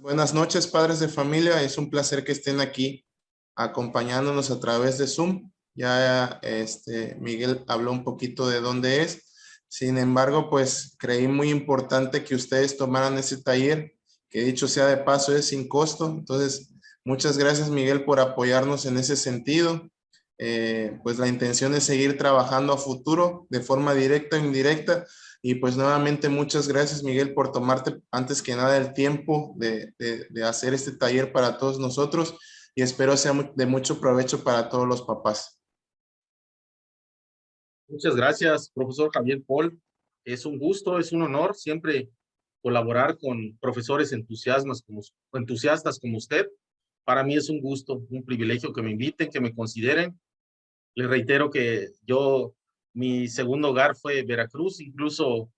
Buenas noches, padres de familia. Es un placer que estén aquí acompañándonos a través de Zoom. Ya Miguel habló un poquito de dónde es. Sin embargo, pues creí muy importante que ustedes tomaran ese taller, que dicho sea de paso es sin costo. Entonces, muchas gracias, Miguel, por apoyarnos en ese sentido. Pues la intención es seguir trabajando a futuro de forma directa o indirecta. Y pues nuevamente muchas gracias, Miguel, por tomarte antes que nada el tiempo de hacer este taller para todos nosotros y espero sea de mucho provecho para todos los papás. Muchas gracias, profesor Javier Paul. Es un gusto, es un honor siempre colaborar con profesores entusiastas como usted. Para mí es un gusto, un privilegio que me inviten, que me consideren. Les reitero que mi segundo hogar fue Veracruz, incluso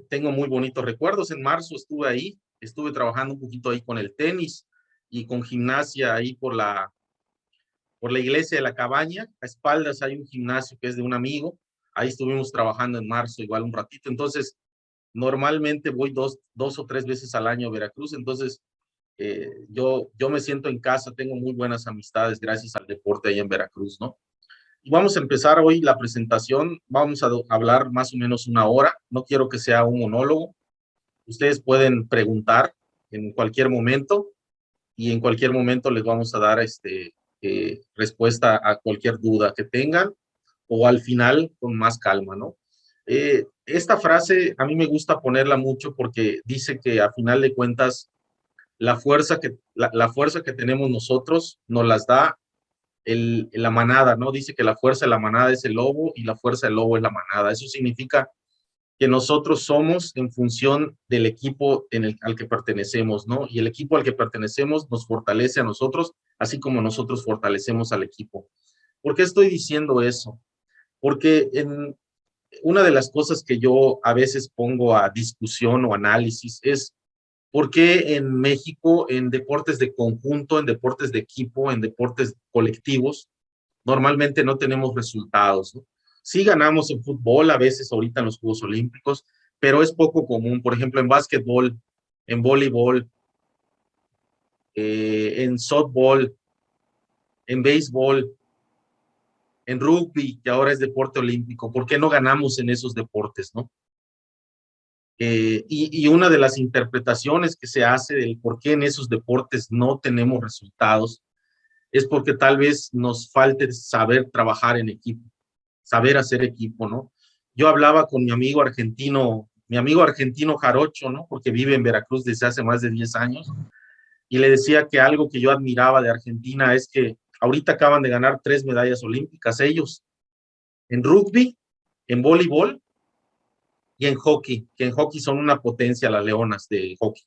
tengo muy bonitos recuerdos. En marzo estuve ahí, estuve trabajando un poquito ahí con el tenis y con gimnasia ahí por la iglesia de la Cabaña. A espaldas hay un gimnasio que es de un amigo. Ahí estuvimos trabajando en marzo igual un ratito. Entonces, normalmente voy dos o tres veces al año a Veracruz. Entonces, yo me siento en casa, tengo muy buenas amistades gracias al deporte ahí en Veracruz, ¿no? Y vamos a empezar hoy la presentación. Vamos a hablar más o menos una hora. No quiero que sea un monólogo. Ustedes pueden preguntar en cualquier momento y en cualquier momento les vamos a dar respuesta a cualquier duda que tengan o al final con más calma, ¿no? Esta frase a mí me gusta ponerla mucho porque dice que a final de cuentas la fuerza que tenemos nosotros nos las da la manada, ¿no? Dice que la fuerza de la manada es el lobo y la fuerza del lobo es la manada. Eso significa que nosotros somos en función del equipo al que pertenecemos, ¿no? Y el equipo al que pertenecemos nos fortalece a nosotros, así como nosotros fortalecemos al equipo. ¿Por qué estoy diciendo eso? Porque una de las cosas que yo a veces pongo a discusión o análisis es por qué en México, en deportes de conjunto, en deportes de equipo, en deportes colectivos, normalmente no tenemos resultados, ¿no? Sí ganamos en fútbol, a veces ahorita en los Juegos Olímpicos, pero es poco común. Por ejemplo, en básquetbol, en voleibol, en softball, en béisbol, en rugby, que ahora es deporte olímpico. ¿Por qué no ganamos en esos deportes, no? Y una de las interpretaciones que se hace del por qué en esos deportes no tenemos resultados es porque tal vez nos falte saber trabajar en equipo, saber hacer equipo, ¿no? Yo hablaba con mi amigo argentino Jarocho, ¿no? Porque vive en Veracruz desde hace más de 10 años, y le decía que algo que yo admiraba de Argentina es que ahorita acaban de ganar 3 medallas olímpicas ellos, en rugby, en voleibol y en hockey, que en hockey son una potencia las leonas de hockey.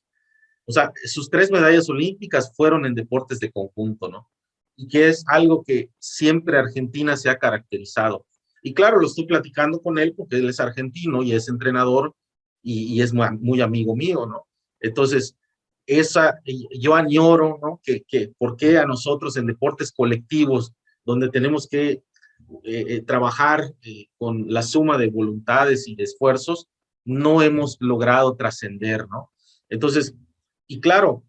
O sea, sus 3 medallas olímpicas fueron en deportes de conjunto, ¿no? Y que es algo que siempre Argentina se ha caracterizado. Y claro, lo estoy platicando con él porque él es argentino y es entrenador y es muy amigo mío, ¿no? Entonces, yo añoro, ¿no? ¿Por qué a nosotros en deportes colectivos, donde tenemos que trabajar con la suma de voluntades y de esfuerzos, no hemos logrado trascender, ¿no? Entonces, y claro,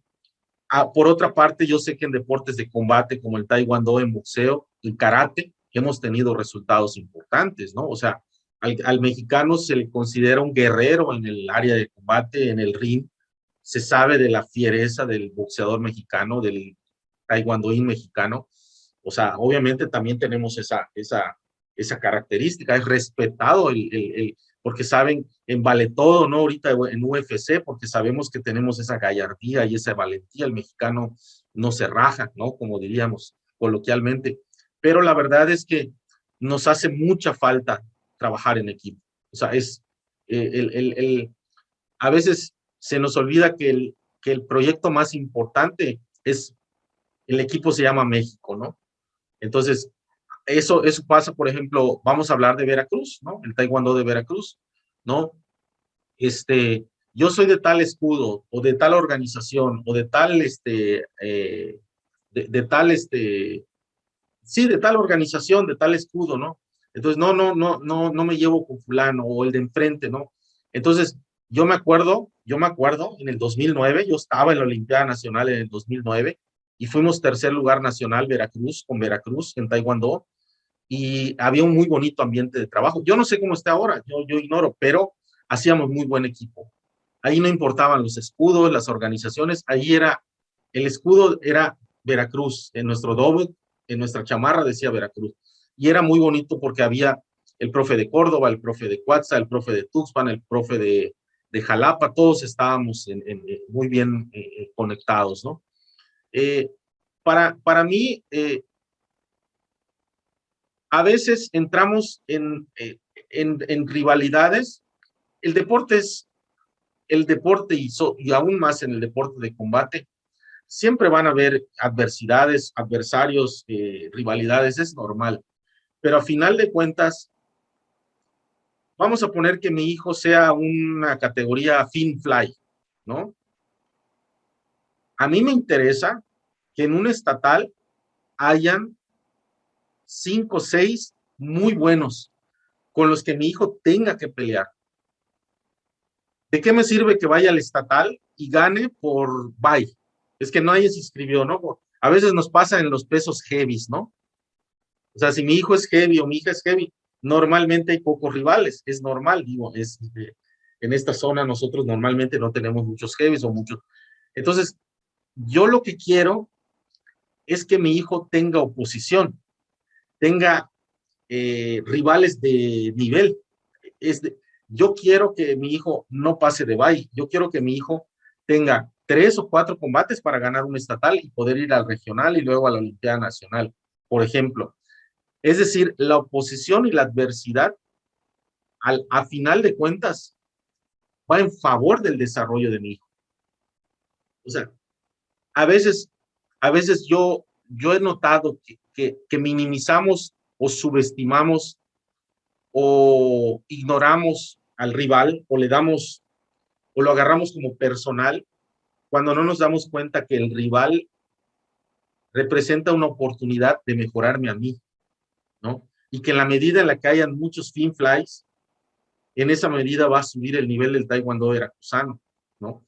por otra parte, yo sé que en deportes de combate como el taekwondo, en boxeo, el karate, hemos tenido resultados importantes, ¿no? O sea, al mexicano se le considera un guerrero en el área de combate, en el ring. Se sabe de la fiereza del boxeador mexicano, del taekwondoín mexicano. O sea, obviamente también tenemos esa característica, es respetado porque saben, en vale todo, ¿no? Ahorita en UFC, porque sabemos que tenemos esa gallardía y esa valentía, el mexicano no se raja, ¿no? Como diríamos coloquialmente, pero la verdad es que nos hace mucha falta trabajar en equipo. O sea, a veces se nos olvida que el proyecto más importante es, el equipo se llama México, ¿no? Entonces, eso pasa, por ejemplo, vamos a hablar de Veracruz, ¿no? El taekwondo de Veracruz, ¿no? Yo soy de tal escudo, o de tal organización, o de tal, de tal, sí, de tal organización, de tal escudo, ¿no? Entonces, no me llevo con fulano, o el de enfrente, ¿no? Entonces, yo me acuerdo, en el 2009, yo estaba en la Olimpiada Nacional en el 2009 y fuimos tercer lugar nacional con Veracruz en Taekwondo, y había un muy bonito ambiente de trabajo. Yo no sé cómo está ahora, yo ignoro, pero hacíamos muy buen equipo. Ahí no importaban los escudos, las organizaciones, el escudo era Veracruz, en nuestro doble, en nuestra chamarra decía Veracruz. Y era muy bonito porque había el profe de Córdoba, el profe de Cuatza, el profe de Tuxpan, el profe de Jalapa, todos estábamos muy bien conectados, ¿no? Eh, para mí, a veces entramos en rivalidades. El deporte es el deporte y aún más en el deporte de combate. Siempre van a haber adversidades, adversarios, rivalidades, es normal. Pero a final de cuentas, vamos a poner que mi hijo sea una categoría fin fly, ¿no? A mí me interesa que en un estatal hayan 5 o 6 muy buenos con los que mi hijo tenga que pelear. ¿De qué me sirve que vaya al estatal y gane por bye? Es que nadie se inscribió, ¿no? A veces nos pasa en los pesos heavies, ¿no? O sea, si mi hijo es heavy o mi hija es heavy, normalmente hay pocos rivales, es normal, digo, en esta zona nosotros normalmente no tenemos muchos heavies o muchos. Entonces, yo lo que quiero es que mi hijo tenga oposición, tenga rivales de nivel. Es de, yo quiero que mi hijo no pase de bye, yo quiero que mi hijo tenga 3 o 4 combates para ganar un estatal y poder ir al regional y luego a la Olimpiada Nacional, por ejemplo. Es decir, la oposición y la adversidad, a final de cuentas, va en favor del desarrollo de mi hijo. O sea, a veces, a veces yo he notado que minimizamos o subestimamos o ignoramos al rival o le damos o lo agarramos como personal cuando no nos damos cuenta que el rival representa una oportunidad de mejorarme a mí, ¿no? Y que en la medida en la que hayan muchos finflies, en esa medida va a subir el nivel del taekwondo veracruzano, ¿no?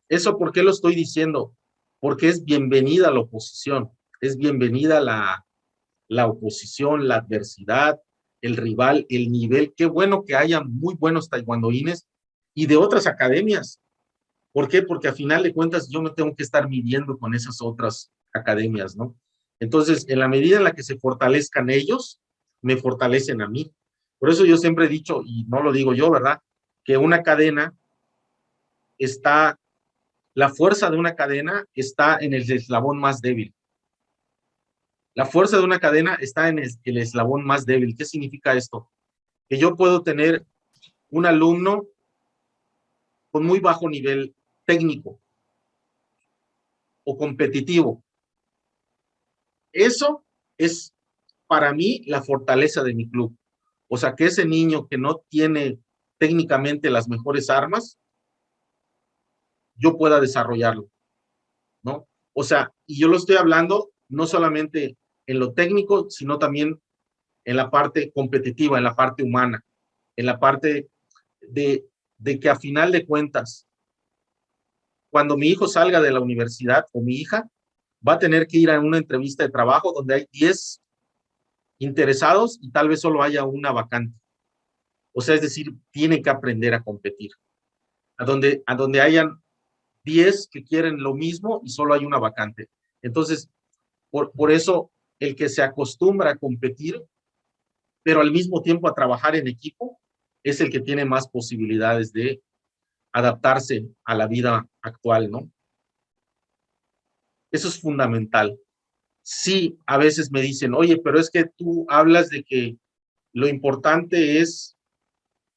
¿Eso por qué lo estoy diciendo? Porque es bienvenida la oposición, es bienvenida la oposición, la adversidad, el rival, el nivel. Qué bueno que haya muy buenos taekwondoines y de otras academias. ¿Por qué? Porque a final de cuentas yo me tengo que estar midiendo con esas otras academias, ¿no? Entonces, en la medida en la que se fortalezcan ellos, me fortalecen a mí. Por eso yo siempre he dicho, y no lo digo yo, ¿verdad? Que una cadena está, la fuerza de una cadena está en el eslabón más débil. La fuerza de una cadena está en el eslabón más débil. ¿Qué significa esto? Que yo puedo tener un alumno con muy bajo nivel técnico o competitivo. Eso es para mí la fortaleza de mi club. O sea, que ese niño que no tiene técnicamente las mejores armas, yo pueda desarrollarlo, ¿no? O sea, y yo lo estoy hablando no solamente en lo técnico, sino también en la parte competitiva, en la parte humana, en la parte de que a final de cuentas, cuando mi hijo salga de la universidad o mi hija, va a tener que ir a una entrevista de trabajo donde hay 10 interesados y tal vez solo haya una vacante. O sea, es decir, tiene que aprender a competir. A donde hayan 10 que quieren lo mismo y solo hay una vacante. Entonces, por eso, el que se acostumbra a competir, pero al mismo tiempo a trabajar en equipo, es el que tiene más posibilidades de adaptarse a la vida actual, ¿no? Eso es fundamental. Sí, a veces me dicen, oye, pero es que tú hablas de que lo importante es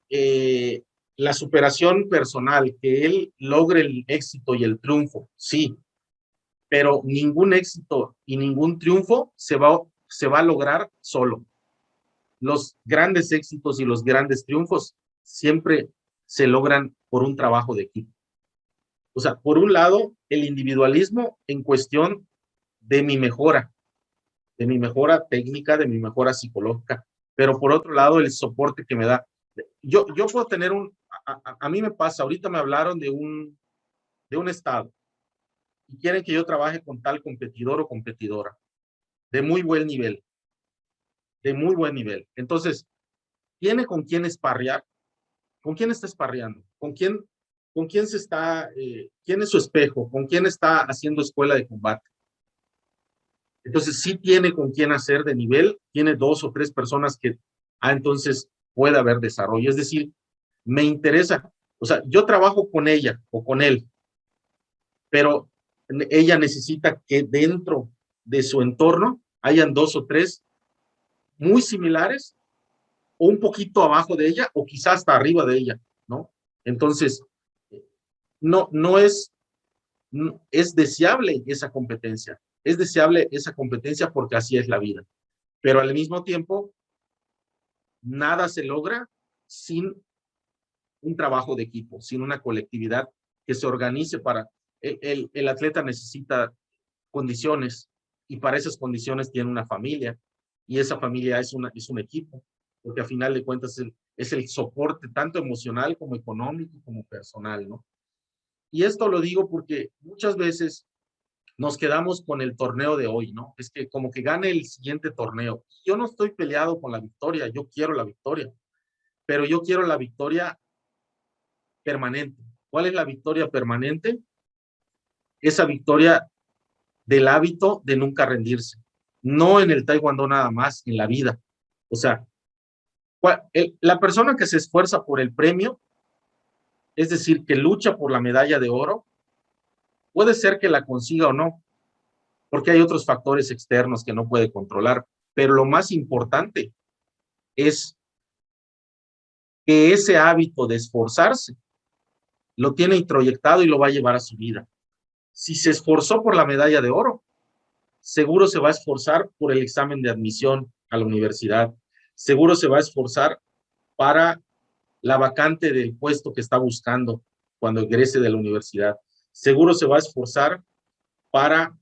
eh, la superación personal, que él logre el éxito y el triunfo, sí, pero ningún éxito y ningún triunfo se va a lograr solo. Los grandes éxitos y los grandes triunfos siempre se logran por un trabajo de equipo. O sea, por un lado, el individualismo en cuestión de mi mejora técnica, de mi mejora psicológica, pero por otro lado, el soporte que me da. Yo puedo tener a mí me pasa, ahorita me hablaron de un estado y quieren que yo trabaje con tal competidor o competidora de muy buen nivel, de muy buen nivel. Entonces, tiene con quién esparrear. ¿Con quién está esparreando? Con quién se está, quién es su espejo? ¿Con quién está haciendo escuela de combate? Entonces, sí tiene con quién hacer de nivel, tiene 2 o 3 personas que, entonces puede haber desarrollo. Es decir, me interesa, o sea, yo trabajo con ella o con él, pero ella necesita que dentro de su entorno hayan 2 o 3 muy similares o un poquito abajo de ella o quizás hasta arriba de ella, ¿no? Entonces, no es, es deseable esa competencia, es deseable esa competencia porque así es la vida, pero al mismo tiempo, nada se logra sin un trabajo de equipo, sin una colectividad que se organice para, el atleta necesita condiciones y para esas condiciones tiene una familia y esa familia es un equipo, porque a final de cuentas es el soporte tanto emocional como económico como personal, ¿no? Y esto lo digo porque muchas veces nos quedamos con el torneo de hoy, ¿no? Es que como que gane el siguiente torneo. Yo no estoy peleado con la victoria, yo quiero la victoria, pero yo quiero la victoria permanente. ¿Cuál es la victoria permanente? Esa victoria del hábito de nunca rendirse. No en el taekwondo nada más, en la vida. O sea, la persona que se esfuerza por el premio, es decir, que lucha por la medalla de oro, puede ser que la consiga o no, porque hay otros factores externos que no puede controlar, pero lo más importante es que ese hábito de esforzarse lo tiene introyectado y lo va a llevar a su vida. Si se esforzó por la medalla de oro, seguro se va a esforzar por el examen de admisión a la universidad, seguro se va a esforzar para la vacante del puesto que está buscando cuando egrese de la universidad, seguro se va a esforzar para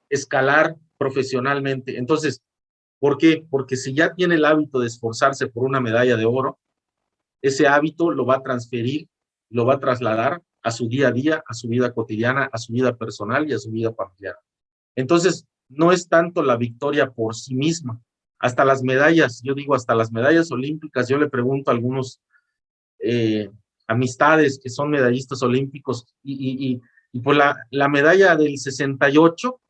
escalar profesionalmente. Entonces, ¿por qué? Porque si ya tiene el hábito de esforzarse por una medalla de oro, ese hábito lo va a transferir, lo va a trasladar a su día a día, a su vida cotidiana, a su vida personal y a su vida familiar. Entonces, no es tanto la victoria por sí misma. Hasta las medallas, yo digo, hasta las medallas olímpicas, yo le pregunto a algunos amistades que son medallistas olímpicos y pues la medalla del 68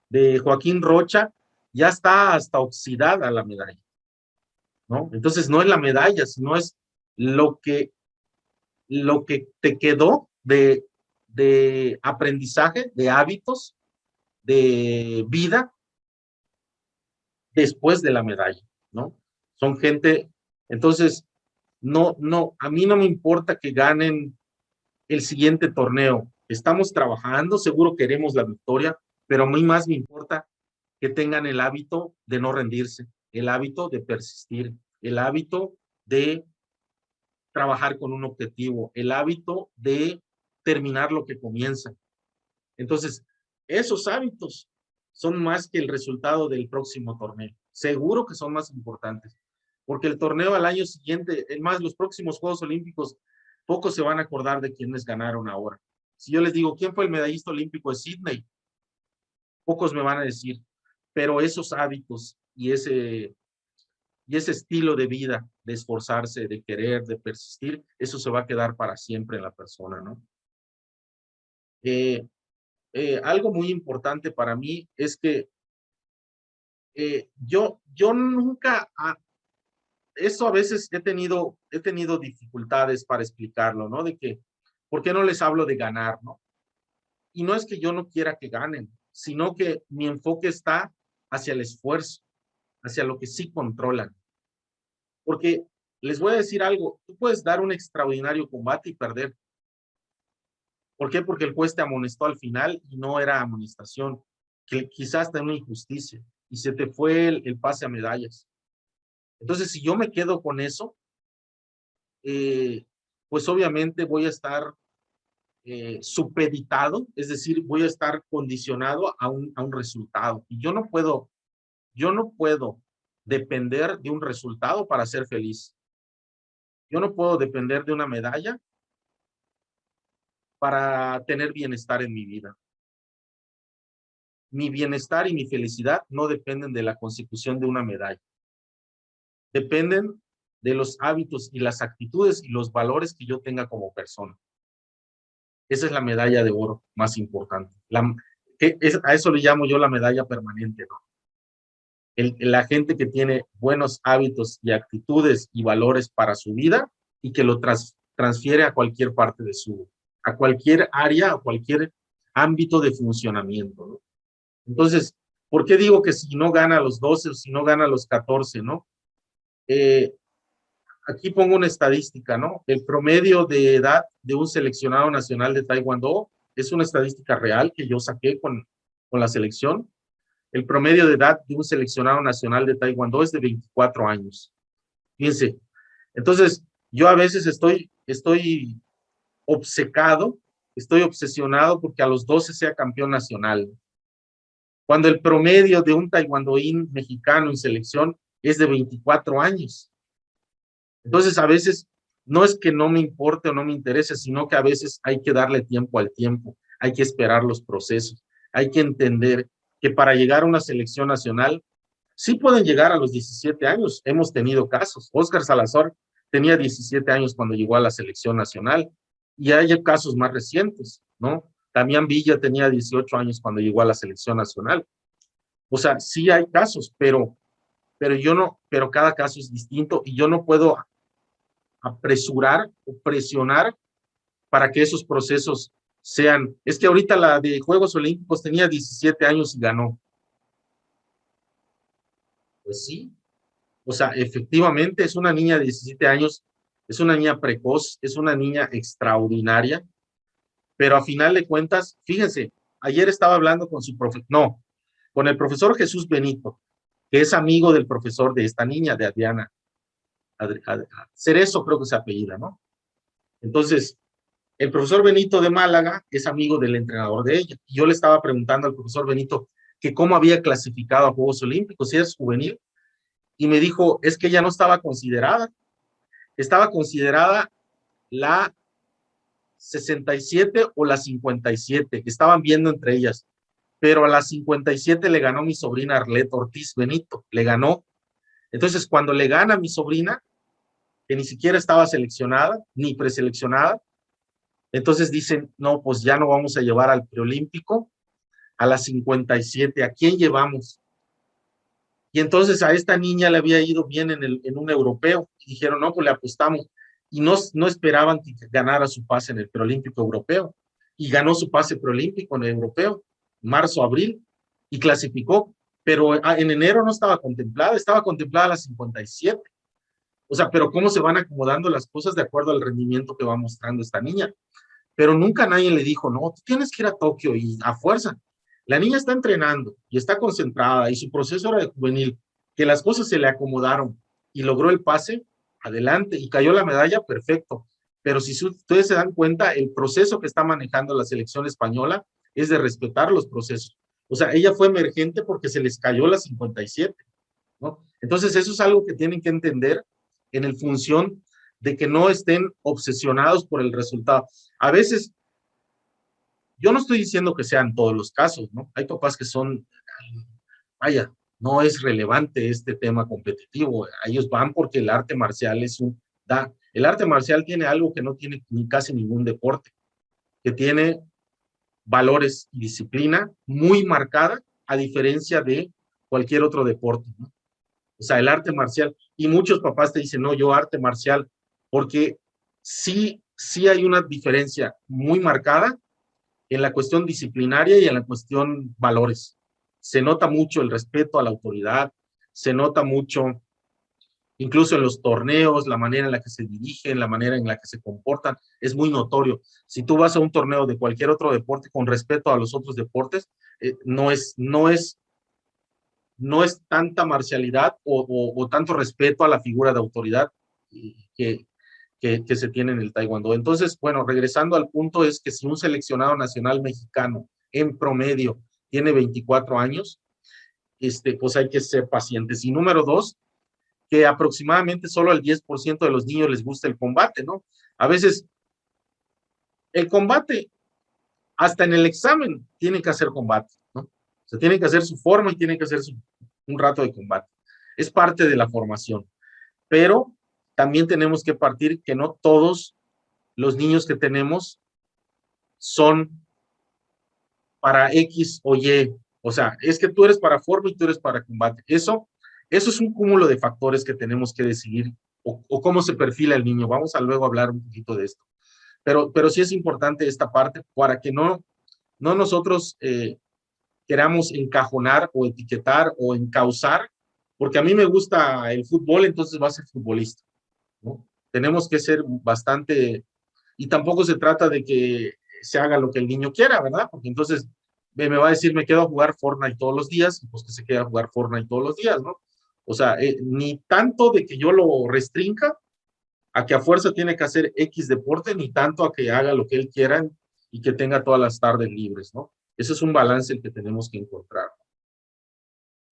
de Joaquín Rocha ya está hasta oxidada la medalla, ¿no? Entonces no es la medalla, sino es lo que, lo que te quedó de aprendizaje, de hábitos, de vida después de la medalla, ¿no? Son gente, entonces, a mí no me importa que ganen el siguiente torneo. Estamos trabajando, seguro queremos la victoria, pero a mí más me importa que tengan el hábito de no rendirse, el hábito de persistir, el hábito de trabajar con un objetivo, el hábito de terminar lo que comienza. Entonces, esos hábitos son más que el resultado del próximo torneo. Seguro que son más importantes, porque el torneo al año siguiente, es más, los próximos Juegos Olímpicos, pocos se van a acordar de quiénes ganaron ahora. Si yo les digo, ¿quién fue el medallista olímpico de Sydney? Pocos me van a decir, pero esos hábitos y ese estilo de vida, de esforzarse, de querer, de persistir, eso se va a quedar para siempre en la persona, ¿no? Algo muy importante para mí es que yo nunca, eso a veces he tenido dificultades para explicarlo, ¿no? De que, ¿por qué no les hablo de ganar, no? Y no es que yo no quiera que ganen, sino que mi enfoque está hacia el esfuerzo, hacia lo que sí controlan. Porque les voy a decir algo, tú puedes dar un extraordinario combate y perder. ¿Por qué? Porque el juez te amonestó al final y no era amonestación, que quizás está una injusticia y se te fue el pase a medallas. Entonces, si yo me quedo con eso, pues obviamente voy a estar supeditado, es decir, voy a estar condicionado a un resultado. Y yo no puedo depender de un resultado para ser feliz. Yo no puedo depender de una medalla para tener bienestar en mi vida. Mi bienestar y mi felicidad no dependen de la consecución de una medalla. Dependen de los hábitos y las actitudes y los valores que yo tenga como persona. Esa es la medalla de oro más importante. A eso le llamo yo la medalla permanente, ¿no? La gente que tiene buenos hábitos y actitudes y valores para su vida y que lo transfiere a cualquier parte a cualquier área, a cualquier ámbito de funcionamiento, ¿no? Entonces, ¿por qué digo que si no gana a los 12 o si no gana a los 14, ¿no? Aquí pongo una estadística, ¿no? El promedio de edad de un seleccionado nacional de Taekwondo es una estadística real que yo saqué con la selección. El promedio de edad de un seleccionado nacional de Taekwondo es de 24 años. Fíjense, entonces yo a veces estoy obcecado, estoy obsesionado porque a los 12 sea campeón nacional. Cuando el promedio de un taekwondoín mexicano en selección es de 24 años. Entonces, a veces no es que no me importe o no me interese, sino que a veces hay que darle tiempo al tiempo, hay que esperar los procesos, hay que entender que para llegar a una selección nacional, sí pueden llegar a los 17 años. Hemos tenido casos. Óscar Salazar tenía 17 años cuando llegó a la selección nacional y hay casos más recientes, ¿no? Damián Villa tenía 18 años cuando llegó a la selección nacional. O sea, sí hay casos, pero cada caso es distinto y yo no puedo apresurar o presionar para que esos procesos sean. Es que ahorita la de Juegos Olímpicos tenía 17 años y ganó. Pues sí, o sea, efectivamente es una niña de 17 años, es una niña precoz, es una niña extraordinaria, pero a final de cuentas, fíjense, ayer estaba hablando con con el profesor Jesús Benito, que es amigo del profesor de esta niña, de Adriana. Cerezo creo que se apellida, ¿no? Entonces, el profesor Benito de Málaga es amigo del entrenador de ella. Y yo le estaba preguntando al profesor Benito que cómo había clasificado a Juegos Olímpicos, si es juvenil, y me dijo, es que ella no estaba considerada la 67 o la 57, estaban viendo entre ellas, pero a la 57 le ganó mi sobrina Arlette Ortiz Benito, le ganó. Entonces, cuando le gana a mi sobrina, que ni siquiera estaba seleccionada, ni preseleccionada, entonces dicen, no, pues ya no vamos a llevar al preolímpico a la 57, ¿a quién llevamos? Y entonces a esta niña le había ido bien en un europeo, y dijeron, no, pues le apostamos, y no esperaban que ganara su pase en el preolímpico europeo, y ganó su pase preolímpico en el europeo, marzo, abril, y clasificó, pero en enero no estaba contemplada la 57. O sea, pero cómo se van acomodando las cosas de acuerdo al rendimiento que va mostrando esta niña. Pero nunca nadie le dijo, no, tú tienes que ir a Tokio y a fuerza. La niña está entrenando y está concentrada y su proceso era de juvenil, que las cosas se le acomodaron y logró el pase, adelante, y cayó la medalla, perfecto. Pero si ustedes se dan cuenta, el proceso que está manejando la selección española es de respetar los procesos. O sea, ella fue emergente porque se les cayó la 57, ¿no? Entonces, eso es algo que tienen que entender en el función de que no estén obsesionados por el resultado. A veces, yo no estoy diciendo que sean todos los casos, ¿no? Hay papás que son, vaya, no es relevante este tema competitivo. Ellos van porque el arte marcial el arte marcial tiene algo que no tiene ni casi ningún deporte, que tiene valores y disciplina muy marcada, a diferencia de cualquier otro deporte, ¿no? O sea, el arte marcial, y muchos papás te dicen, no, yo arte marcial, porque sí hay una diferencia muy marcada en la cuestión disciplinaria y en la cuestión valores. Se nota mucho el respeto a la autoridad, se nota mucho, incluso en los torneos, la manera en la que se dirigen, la manera en la que se comportan, es muy notorio. Si tú vas a un torneo de cualquier otro deporte con respeto a los otros deportes, no es tanta marcialidad o tanto respeto a la figura de autoridad que, que se tiene en el taekwondo. Entonces, bueno, regresando al punto, es que si un seleccionado nacional mexicano en promedio tiene 24 años, pues hay que ser pacientes. Y número dos, que aproximadamente solo al 10% de los niños les gusta el combate, ¿no? A veces el combate, hasta en el examen, tienen que hacer combate, ¿no? O sea, tienen que hacer su forma y tienen que hacer un rato de combate. Es parte de la formación. Pero también tenemos que partir que no todos los niños que tenemos son para X o Y. O sea, es que tú eres para forma y tú eres para combate. Eso es un cúmulo de factores que tenemos que decidir o cómo se perfila el niño. Vamos a luego hablar un poquito de esto. Pero sí es importante esta parte para que no nosotros queramos encajonar o etiquetar o encauzar, porque a mí me gusta el fútbol, entonces va a ser futbolista, ¿no? Tenemos que ser bastante, y tampoco se trata de que se haga lo que el niño quiera, ¿verdad? Porque entonces me va a decir, me quedo a jugar Fortnite todos los días, pues que se quede a jugar Fortnite todos los días, ¿no? O sea, ni tanto de que yo lo restrinja a que a fuerza tiene que hacer X deporte, ni tanto a que haga lo que él quiera y que tenga todas las tardes libres, ¿no? Ese es un balance el que tenemos que encontrar.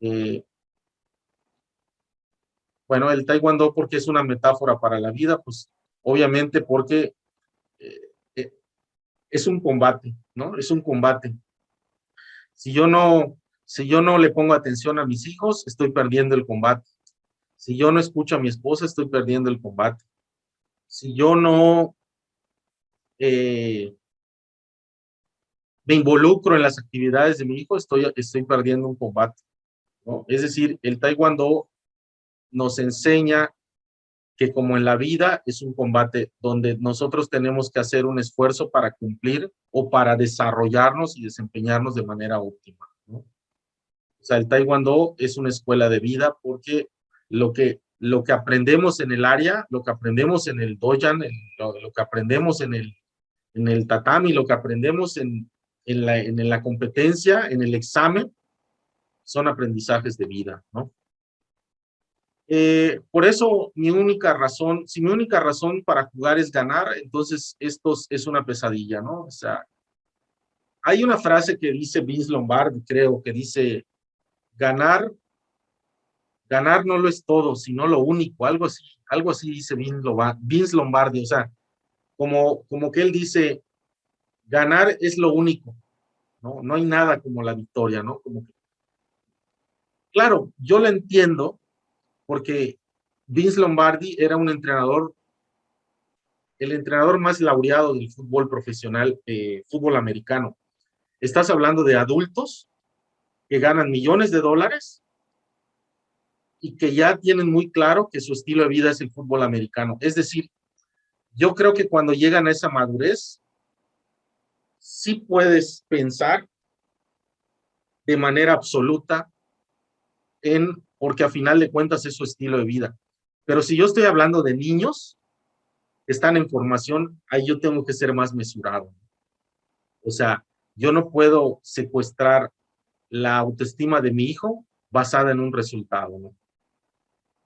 Eh, bueno, el taekwondo, porque es una metáfora para la vida, pues obviamente porque eh, eh, es un combate, ¿no? Es un combate. Si yo no le pongo atención a mis hijos, estoy perdiendo el combate. Si yo no escucho a mi esposa, estoy perdiendo el combate. Si yo no me involucro en las actividades de mi hijo, estoy perdiendo un combate, ¿no? Es decir, el taekwondo nos enseña que como en la vida es un combate donde nosotros tenemos que hacer un esfuerzo para cumplir o para desarrollarnos y desempeñarnos de manera óptima, ¿no? O sea, el taekwondo es una escuela de vida porque lo que aprendemos en el área, lo que aprendemos en el dojan, lo que aprendemos en el tatami, lo que aprendemos en la competencia, en el examen, son aprendizajes de vida, ¿no? Por eso si mi única razón para jugar es ganar, entonces esto es una pesadilla, ¿no? O sea, hay una frase que dice Vince Lombardi, creo, que dice, ganar, ganar no lo es todo, sino lo único, algo así dice Vince Lombardi, o sea, como que él dice, ganar es lo único, ¿no? No hay nada como la victoria, ¿no? Como que, claro, yo lo entiendo porque Vince Lombardi era un entrenador, el entrenador más laureado del fútbol profesional, fútbol americano. Estás hablando de adultos que ganan millones de dólares y que ya tienen muy claro que su estilo de vida es el fútbol americano. Es decir, yo creo que cuando llegan a esa madurez, sí puedes pensar de manera absoluta porque a final de cuentas es su estilo de vida. Pero si yo estoy hablando de niños que están en formación, ahí yo tengo que ser más mesurado. O sea, yo no puedo secuestrar la autoestima de mi hijo basada en un resultado, ¿no?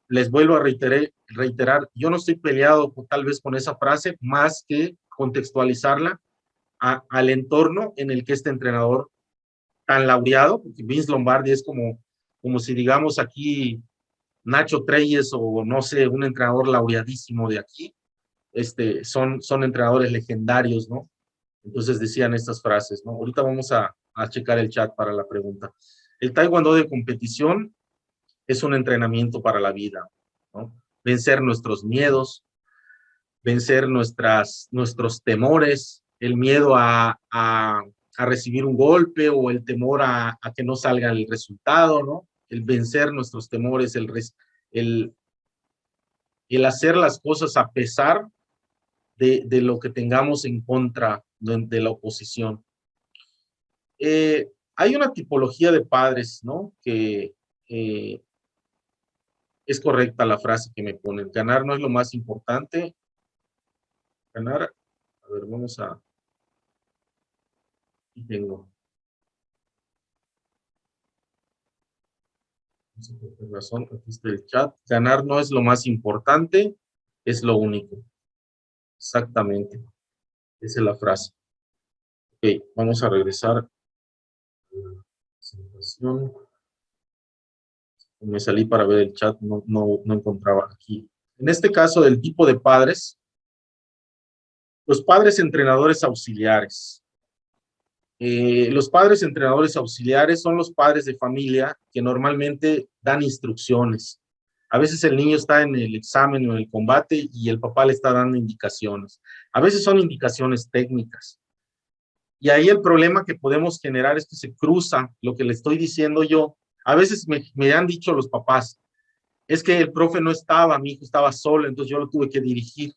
Les vuelvo a reiterar, yo no estoy peleado tal vez con esa frase, más que contextualizarla al entorno en el que este entrenador tan laureado, porque Vince Lombardi es como si digamos aquí Nacho Treyes o no sé, un entrenador laureadísimo de aquí, son entrenadores legendarios, ¿no? Entonces decían estas frases, ¿no? Ahorita vamos a checar el chat para la pregunta. El taekwondo de competición es un entrenamiento para la vida, ¿no? Vencer nuestros miedos, vencer nuestros temores, el miedo a recibir un golpe o el temor a que no salga el resultado, ¿no? El vencer nuestros temores, el, el hacer las cosas a pesar de lo que tengamos en contra de la oposición. Hay una tipología de padres, ¿no? Que es correcta la frase que me ponen. Ganar no es lo más importante. Ganar, a ver, aquí tengo. No sé por qué razón, aquí está el chat. Ganar no es lo más importante, es lo único. Exactamente. Esa es la frase. Ok, vamos a regresar a la presentación. Me salí para ver el chat, no encontraba aquí. En este caso del tipo de padres, los padres entrenadores auxiliares. Los padres entrenadores auxiliares son los padres de familia que normalmente dan instrucciones. A veces el niño está en el examen o en el combate y el papá le está dando indicaciones. A veces son indicaciones técnicas. Y ahí el problema que podemos generar es que se cruza lo que le estoy diciendo yo. A veces me han dicho los papás, es que el profe no estaba, mi hijo estaba solo, entonces yo lo tuve que dirigir.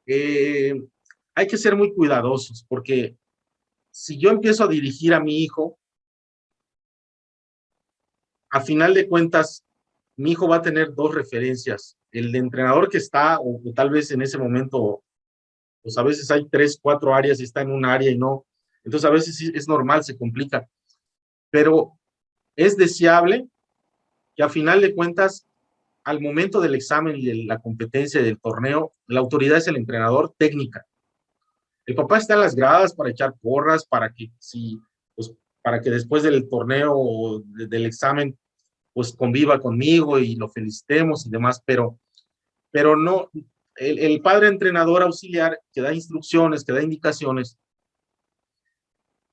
Eh, Hay que ser muy cuidadosos porque si yo empiezo a dirigir a mi hijo, a final de cuentas, mi hijo va a tener dos referencias. El de entrenador que está, o tal vez en ese momento, pues a veces hay 3, 4 áreas y está en un área y no. Entonces a veces sí, es normal, se complica. Pero es deseable que a final de cuentas, al momento del examen y de la competencia del torneo, la autoridad es el entrenador técnica. El papá está en las gradas para echar porras, para que si, pues, para que después del torneo o del examen, pues conviva conmigo y lo felicitemos y demás, pero no, el padre entrenador auxiliar que da instrucciones, que da indicaciones,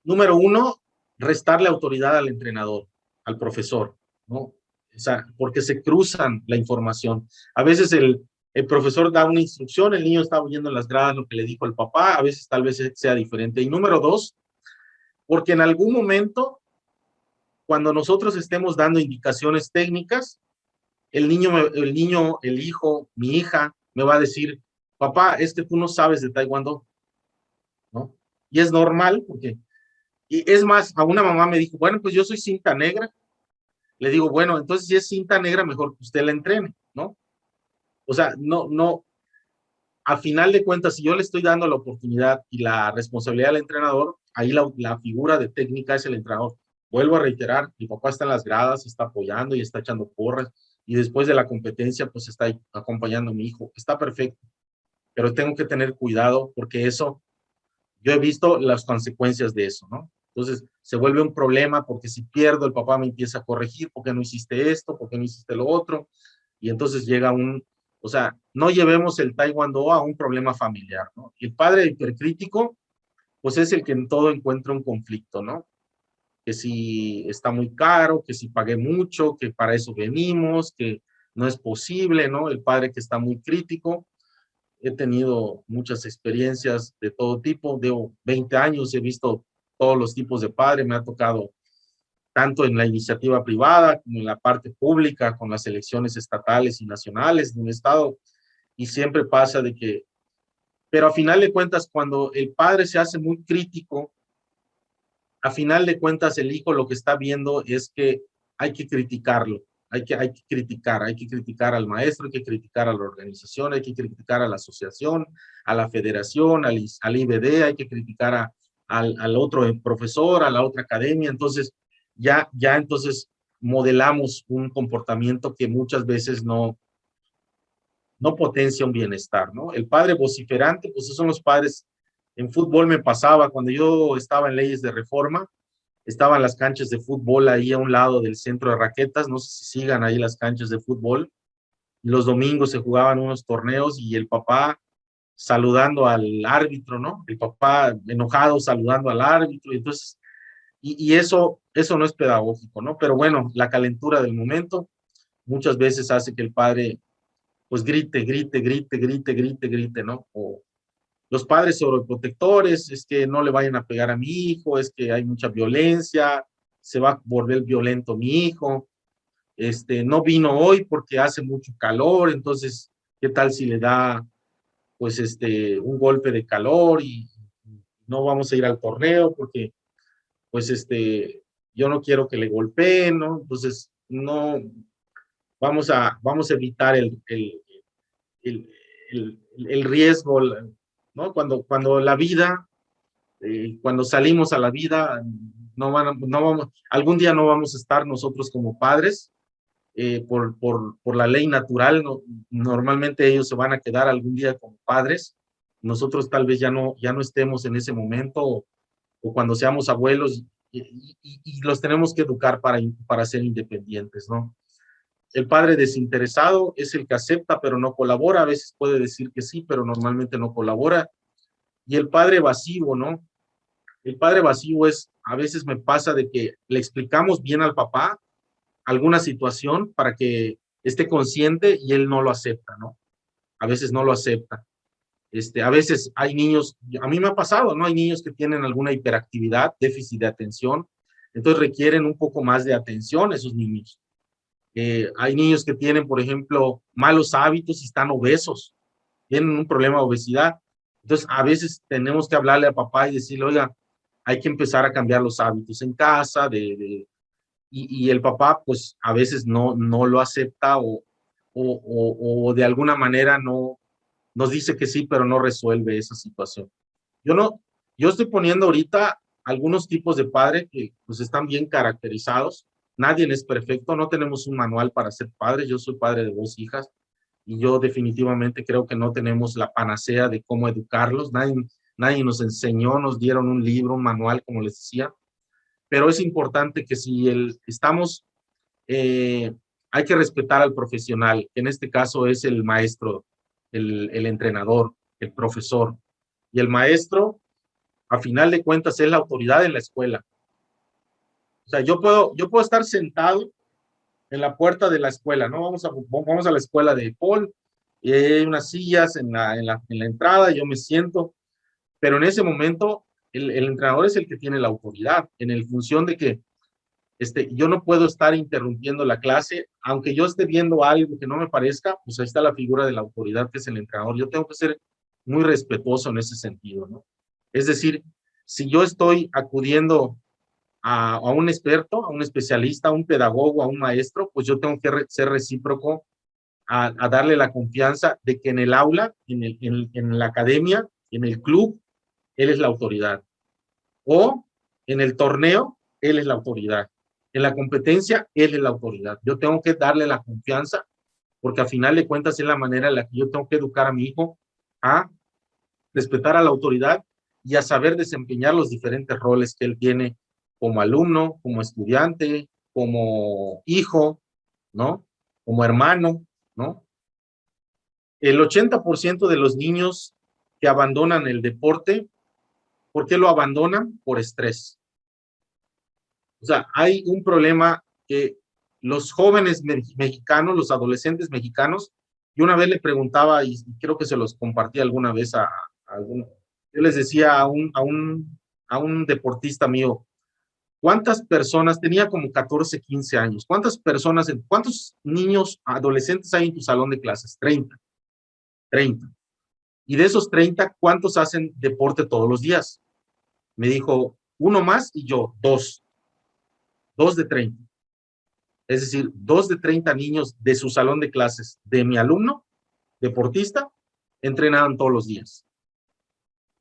número uno, restarle autoridad al entrenador, al profesor, ¿no? O sea, porque se cruzan la información. A veces el profesor da una instrucción, el niño está oyendo en las gradas lo que le dijo el papá, a veces tal vez sea diferente. Y número dos, porque en algún momento, cuando nosotros estemos dando indicaciones técnicas, el hijo, mi hija, me va a decir, papá, es que tú no sabes de taekwondo, ¿no? Y es normal, porque, y es más, a una mamá me dijo, bueno, pues yo soy cinta negra. Le digo, bueno, entonces si es cinta negra, mejor que usted la entrene, ¿no? O sea, a final de cuentas, si yo le estoy dando la oportunidad y la responsabilidad al entrenador, ahí la figura de técnica es el entrenador. Vuelvo a reiterar, mi papá está en las gradas, está apoyando y está echando porras, y después de la competencia, pues está acompañando a mi hijo. Está perfecto, pero tengo que tener cuidado porque eso, yo he visto las consecuencias de eso, ¿no? Entonces, se vuelve un problema porque si pierdo, el papá me empieza a corregir, ¿por qué no hiciste esto? ¿Por qué no hiciste lo otro? Y entonces llega o sea, no llevemos el taekwondo a un problema familiar, ¿no? Y el padre hipercrítico, pues es el que en todo encuentra un conflicto, ¿no? Que si está muy caro, que si pagué mucho, que para eso venimos, que no es posible, ¿no? El padre que está muy crítico. He tenido muchas experiencias de todo tipo, de 20 años, he visto todos los tipos de padre, me ha tocado tanto en la iniciativa privada como en la parte pública, con las elecciones estatales y nacionales de un estado, y siempre pasa de que, pero a final de cuentas, cuando el padre se hace muy crítico, a final de cuentas el hijo lo que está viendo es que hay que criticarlo, hay que criticar al maestro, hay que criticar a la organización, hay que criticar a la asociación, a la federación, al IBD, hay que criticar al otro profesor, a la otra academia. Entonces ya entonces modelamos un comportamiento que muchas veces no potencia un bienestar, ¿no? El padre vociferante, pues esos son los padres. En fútbol me pasaba, cuando yo estaba en leyes de reforma, estaban las canchas de fútbol ahí a un lado del centro de raquetas, no sé si sigan ahí las canchas de fútbol. Los domingos se jugaban unos torneos y el papá saludando al árbitro, ¿no? El papá enojado saludando al árbitro, y entonces, y eso no es pedagógico, ¿no? Pero bueno, la calentura del momento muchas veces hace que el padre pues grite, ¿no? O los padres sobreprotectores, es que no le vayan a pegar a mi hijo, es que hay mucha violencia, se va a volver violento mi hijo, no vino hoy porque hace mucho calor, entonces, ¿qué tal si le da, pues, un golpe de calor y no vamos a ir al torneo porque, pues, yo no quiero que le golpeen, ¿no? Entonces, no, vamos a evitar el, el riesgo, ¿no? Cuando la vida, cuando salimos a la vida, no vamos, algún día no vamos a estar nosotros como padres, por la ley natural, no, normalmente ellos se van a quedar algún día como padres, nosotros tal vez ya no estemos en ese momento, o cuando seamos abuelos, y los tenemos que educar para ser independientes, ¿no? El padre desinteresado es el que acepta pero no colabora, a veces puede decir que sí, pero normalmente no colabora. Y el padre evasivo, ¿no? El padre evasivo es, a veces me pasa de que le explicamos bien al papá alguna situación para que esté consciente y él no lo acepta, ¿no? A veces no lo acepta. A veces hay niños, a mí me ha pasado, ¿no? Hay niños que tienen alguna hiperactividad, déficit de atención, entonces requieren un poco más de atención esos niños. Hay niños que tienen, por ejemplo, malos hábitos y están obesos, tienen un problema de obesidad. Entonces, a veces tenemos que hablarle al papá y decirle, oiga, hay que empezar a cambiar los hábitos en casa, y el papá, pues, a veces no lo acepta o de alguna manera no nos dice que sí, pero no resuelve esa situación. Yo no, yo estoy poniendo ahorita algunos tipos de padre que pues están bien caracterizados. Nadie es perfecto, no tenemos un manual para ser padres. Yo soy padre de 2 hijas y yo definitivamente creo que no tenemos la panacea de cómo educarlos. Nadie nos enseñó, nos dieron un libro, un manual, como les decía. Pero es importante que si estamos, hay que respetar al profesional, que en este caso es el maestro, el entrenador, el profesor. Y el maestro, a final de cuentas, es la autoridad en la escuela. O sea, yo puedo estar sentado en la puerta de la escuela, ¿no? Vamos a la escuela de Paul, y hay unas sillas en la entrada, yo me siento, pero en ese momento el entrenador es el que tiene la autoridad, en el función de que yo no puedo estar interrumpiendo la clase, aunque yo esté viendo algo que no me parezca, pues ahí está la figura de la autoridad que es el entrenador. Yo tengo que ser muy respetuoso en ese sentido, ¿no? Es decir, si yo estoy acudiendo a un experto, a un especialista, a un pedagogo, a un maestro, pues yo tengo que ser recíproco a darle la confianza de que en el aula, en la academia, en el club, él es la autoridad. O en el torneo, él es la autoridad. En la competencia, él es la autoridad. Yo tengo que darle la confianza, porque al final de cuentas es la manera en la que yo tengo que educar a mi hijo a respetar a la autoridad y a saber desempeñar los diferentes roles que él tiene como alumno, como estudiante, como hijo, ¿no? Como hermano, ¿no? El 80% de los niños que abandonan el deporte, ¿por qué lo abandonan? Por estrés. O sea, hay un problema que los jóvenes mexicanos, los adolescentes mexicanos, yo una vez le preguntaba, y creo que se los compartí alguna vez a alguno, yo les decía a un deportista mío, ¿cuántas personas, tenía como 14, 15 años, cuántos niños, adolescentes hay en tu salón de clases? 30. Y de esos 30, ¿cuántos hacen deporte todos los días? Me dijo, uno más y yo, dos de 30. Es decir, 2 de 30 niños de su salón de clases, de mi alumno, deportista, entrenaban todos los días.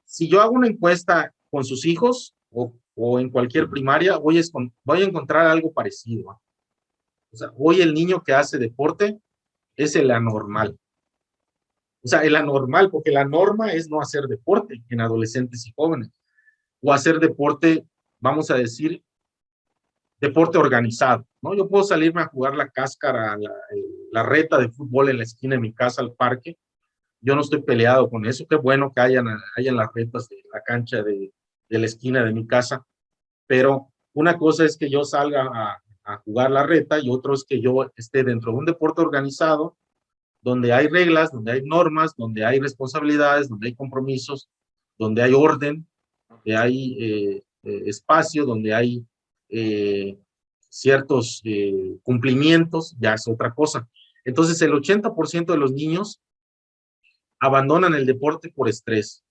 Si yo hago una encuesta con sus hijos o en cualquier primaria, voy a encontrar algo parecido. O sea, hoy el niño que hace deporte es el anormal. O sea, el anormal, porque la norma es no hacer deporte en adolescentes y jóvenes. O hacer deporte, vamos a decir, deporte organizado, ¿no? Yo puedo salirme a jugar la cáscara, la reta de fútbol en la esquina de mi casa, al parque. Yo no estoy peleado con eso. Qué bueno que hayan las retas de la cancha de la esquina de mi casa. Pero una cosa es que yo salga a jugar la reta y otro es que yo esté dentro de un deporte organizado donde hay reglas, donde hay normas, donde hay responsabilidades, donde hay compromisos, donde hay orden, donde hay espacio, donde hay eh, ciertos cumplimientos, ya es otra cosa. Entonces, el 80% de los niños abandonan el deporte por estrés.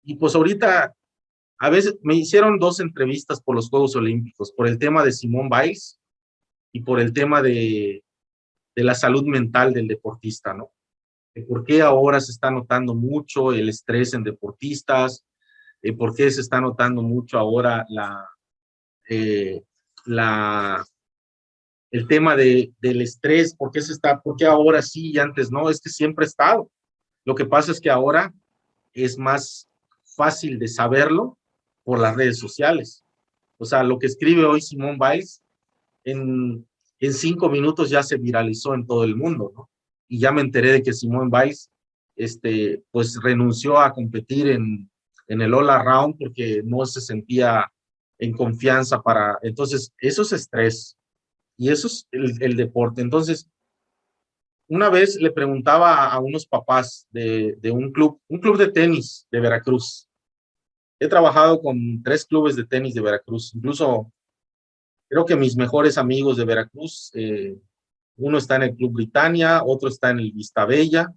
Y pues ahorita, a veces me hicieron 2 entrevistas por los Juegos Olímpicos, por el tema de Simone Biles y por el tema de la salud mental del deportista, ¿no? De por qué ahora se está notando mucho el estrés en deportistas, por qué se está notando mucho ahora eh, la, el tema del estrés, por qué ahora sí y antes no, es que siempre ha estado. Lo que pasa es que ahora es más fácil de saberlo por las redes sociales. O sea, lo que escribe hoy Simone Biles, en 5 minutos ya se viralizó en todo el mundo, ¿no? Y ya me enteré de que Simone Biles, pues renunció a competir en el All Around porque no se sentía en confianza para, entonces, eso es estrés y eso es el deporte. Entonces, una vez le preguntaba a unos papás de un club de tenis de Veracruz. He trabajado con 3 clubes de tenis de Veracruz, incluso creo que mis mejores amigos de Veracruz, uno está en el Club Britannia, otro está en el Vistabella,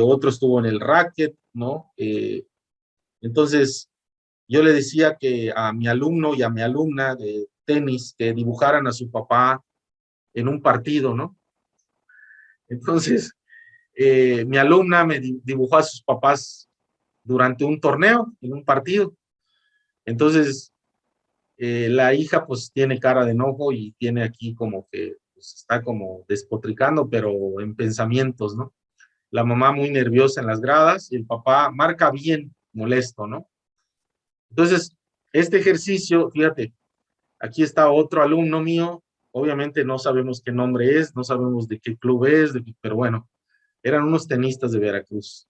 otro estuvo en el Racket, ¿no? Entonces, yo le decía que a mi alumno y a mi alumna de tenis que dibujaran a su papá en un partido, ¿no? Entonces, mi alumna me dibujó a sus papás durante un torneo, en un partido. Entonces, la hija pues tiene cara de enojo y tiene aquí como que pues, está como despotricando, pero en pensamientos, ¿no? La mamá muy nerviosa en las gradas y el papá marca bien, molesto, ¿no? Entonces, este ejercicio, fíjate, aquí está otro alumno mío, obviamente no sabemos qué nombre es, no sabemos de qué club es, pero bueno, eran unos tenistas de Veracruz.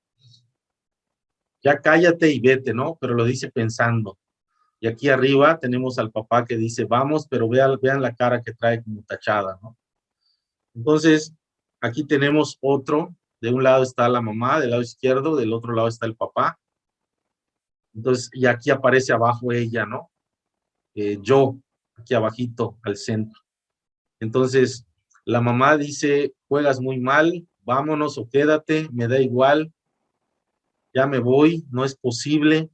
Ya cállate y vete, ¿no? Pero lo dice pensando. Y aquí arriba tenemos al papá que dice, vamos, pero vean la cara que trae como tachada, ¿no? Entonces, aquí tenemos otro, de un lado está la mamá, del lado izquierdo, del otro lado está el papá. Entonces, y aquí aparece abajo ella, ¿no? Yo, aquí abajito, al centro. Entonces, la mamá dice, juegas muy mal, vámonos o quédate, me da igual, ya me voy, no es posible.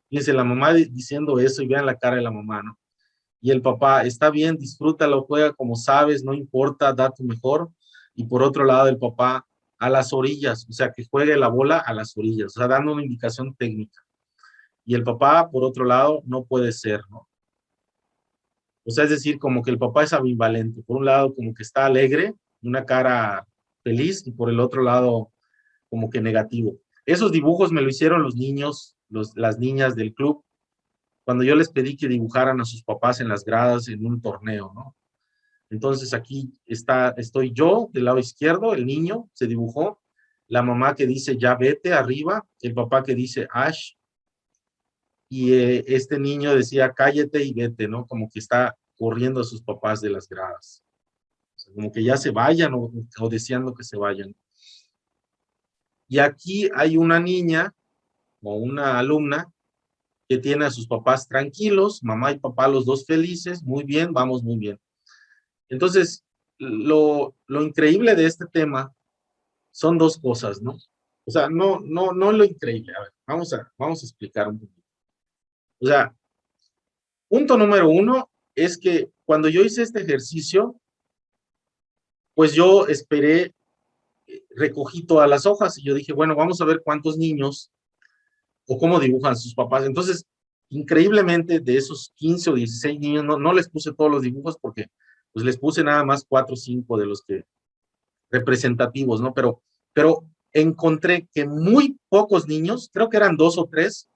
Fíjense, la mamá diciendo eso y vean la cara de la mamá, ¿no? Y el papá, está bien, disfrútalo, juega como sabes, no importa, da tu mejor. Y por otro lado, el papá, a las orillas, o sea, que juegue la bola a las orillas, o sea, dando una indicación técnica. Y el papá, por otro lado, no puede ser, ¿no? O sea, es decir, como que el papá es ambivalente. Por un lado, como que está alegre, una cara feliz, y por el otro lado, como que negativo. Esos dibujos me lo hicieron los niños, las niñas del club, cuando yo les pedí que dibujaran a sus papás en las gradas en un torneo, ¿no? Entonces aquí estoy yo del lado izquierdo, el niño se dibujó, la mamá que dice ya vete arriba, el papá que dice Ash, y este niño decía cállate y vete, ¿no? Como que está corriendo a sus papás de las gradas. O sea, como que ya se vayan o deseando que se vayan. Y aquí hay una niña o una alumna que tiene a sus papás tranquilos, mamá y papá los dos felices, muy bien, vamos muy bien. Entonces, lo increíble de este tema son 2 cosas, ¿no? O sea, no lo increíble. A ver, vamos a explicar un poquito. O sea, punto número 1 es que cuando yo hice este ejercicio, pues yo esperé, recogí todas las hojas y yo dije, bueno, vamos a ver cuántos niños o cómo dibujan sus papás. Entonces, increíblemente, de esos 15 o 16 niños, no les puse todos los dibujos porque pues les puse nada más 4 o 5 de los que representativos, ¿no? Pero encontré que muy pocos niños, creo que eran 2 o 3,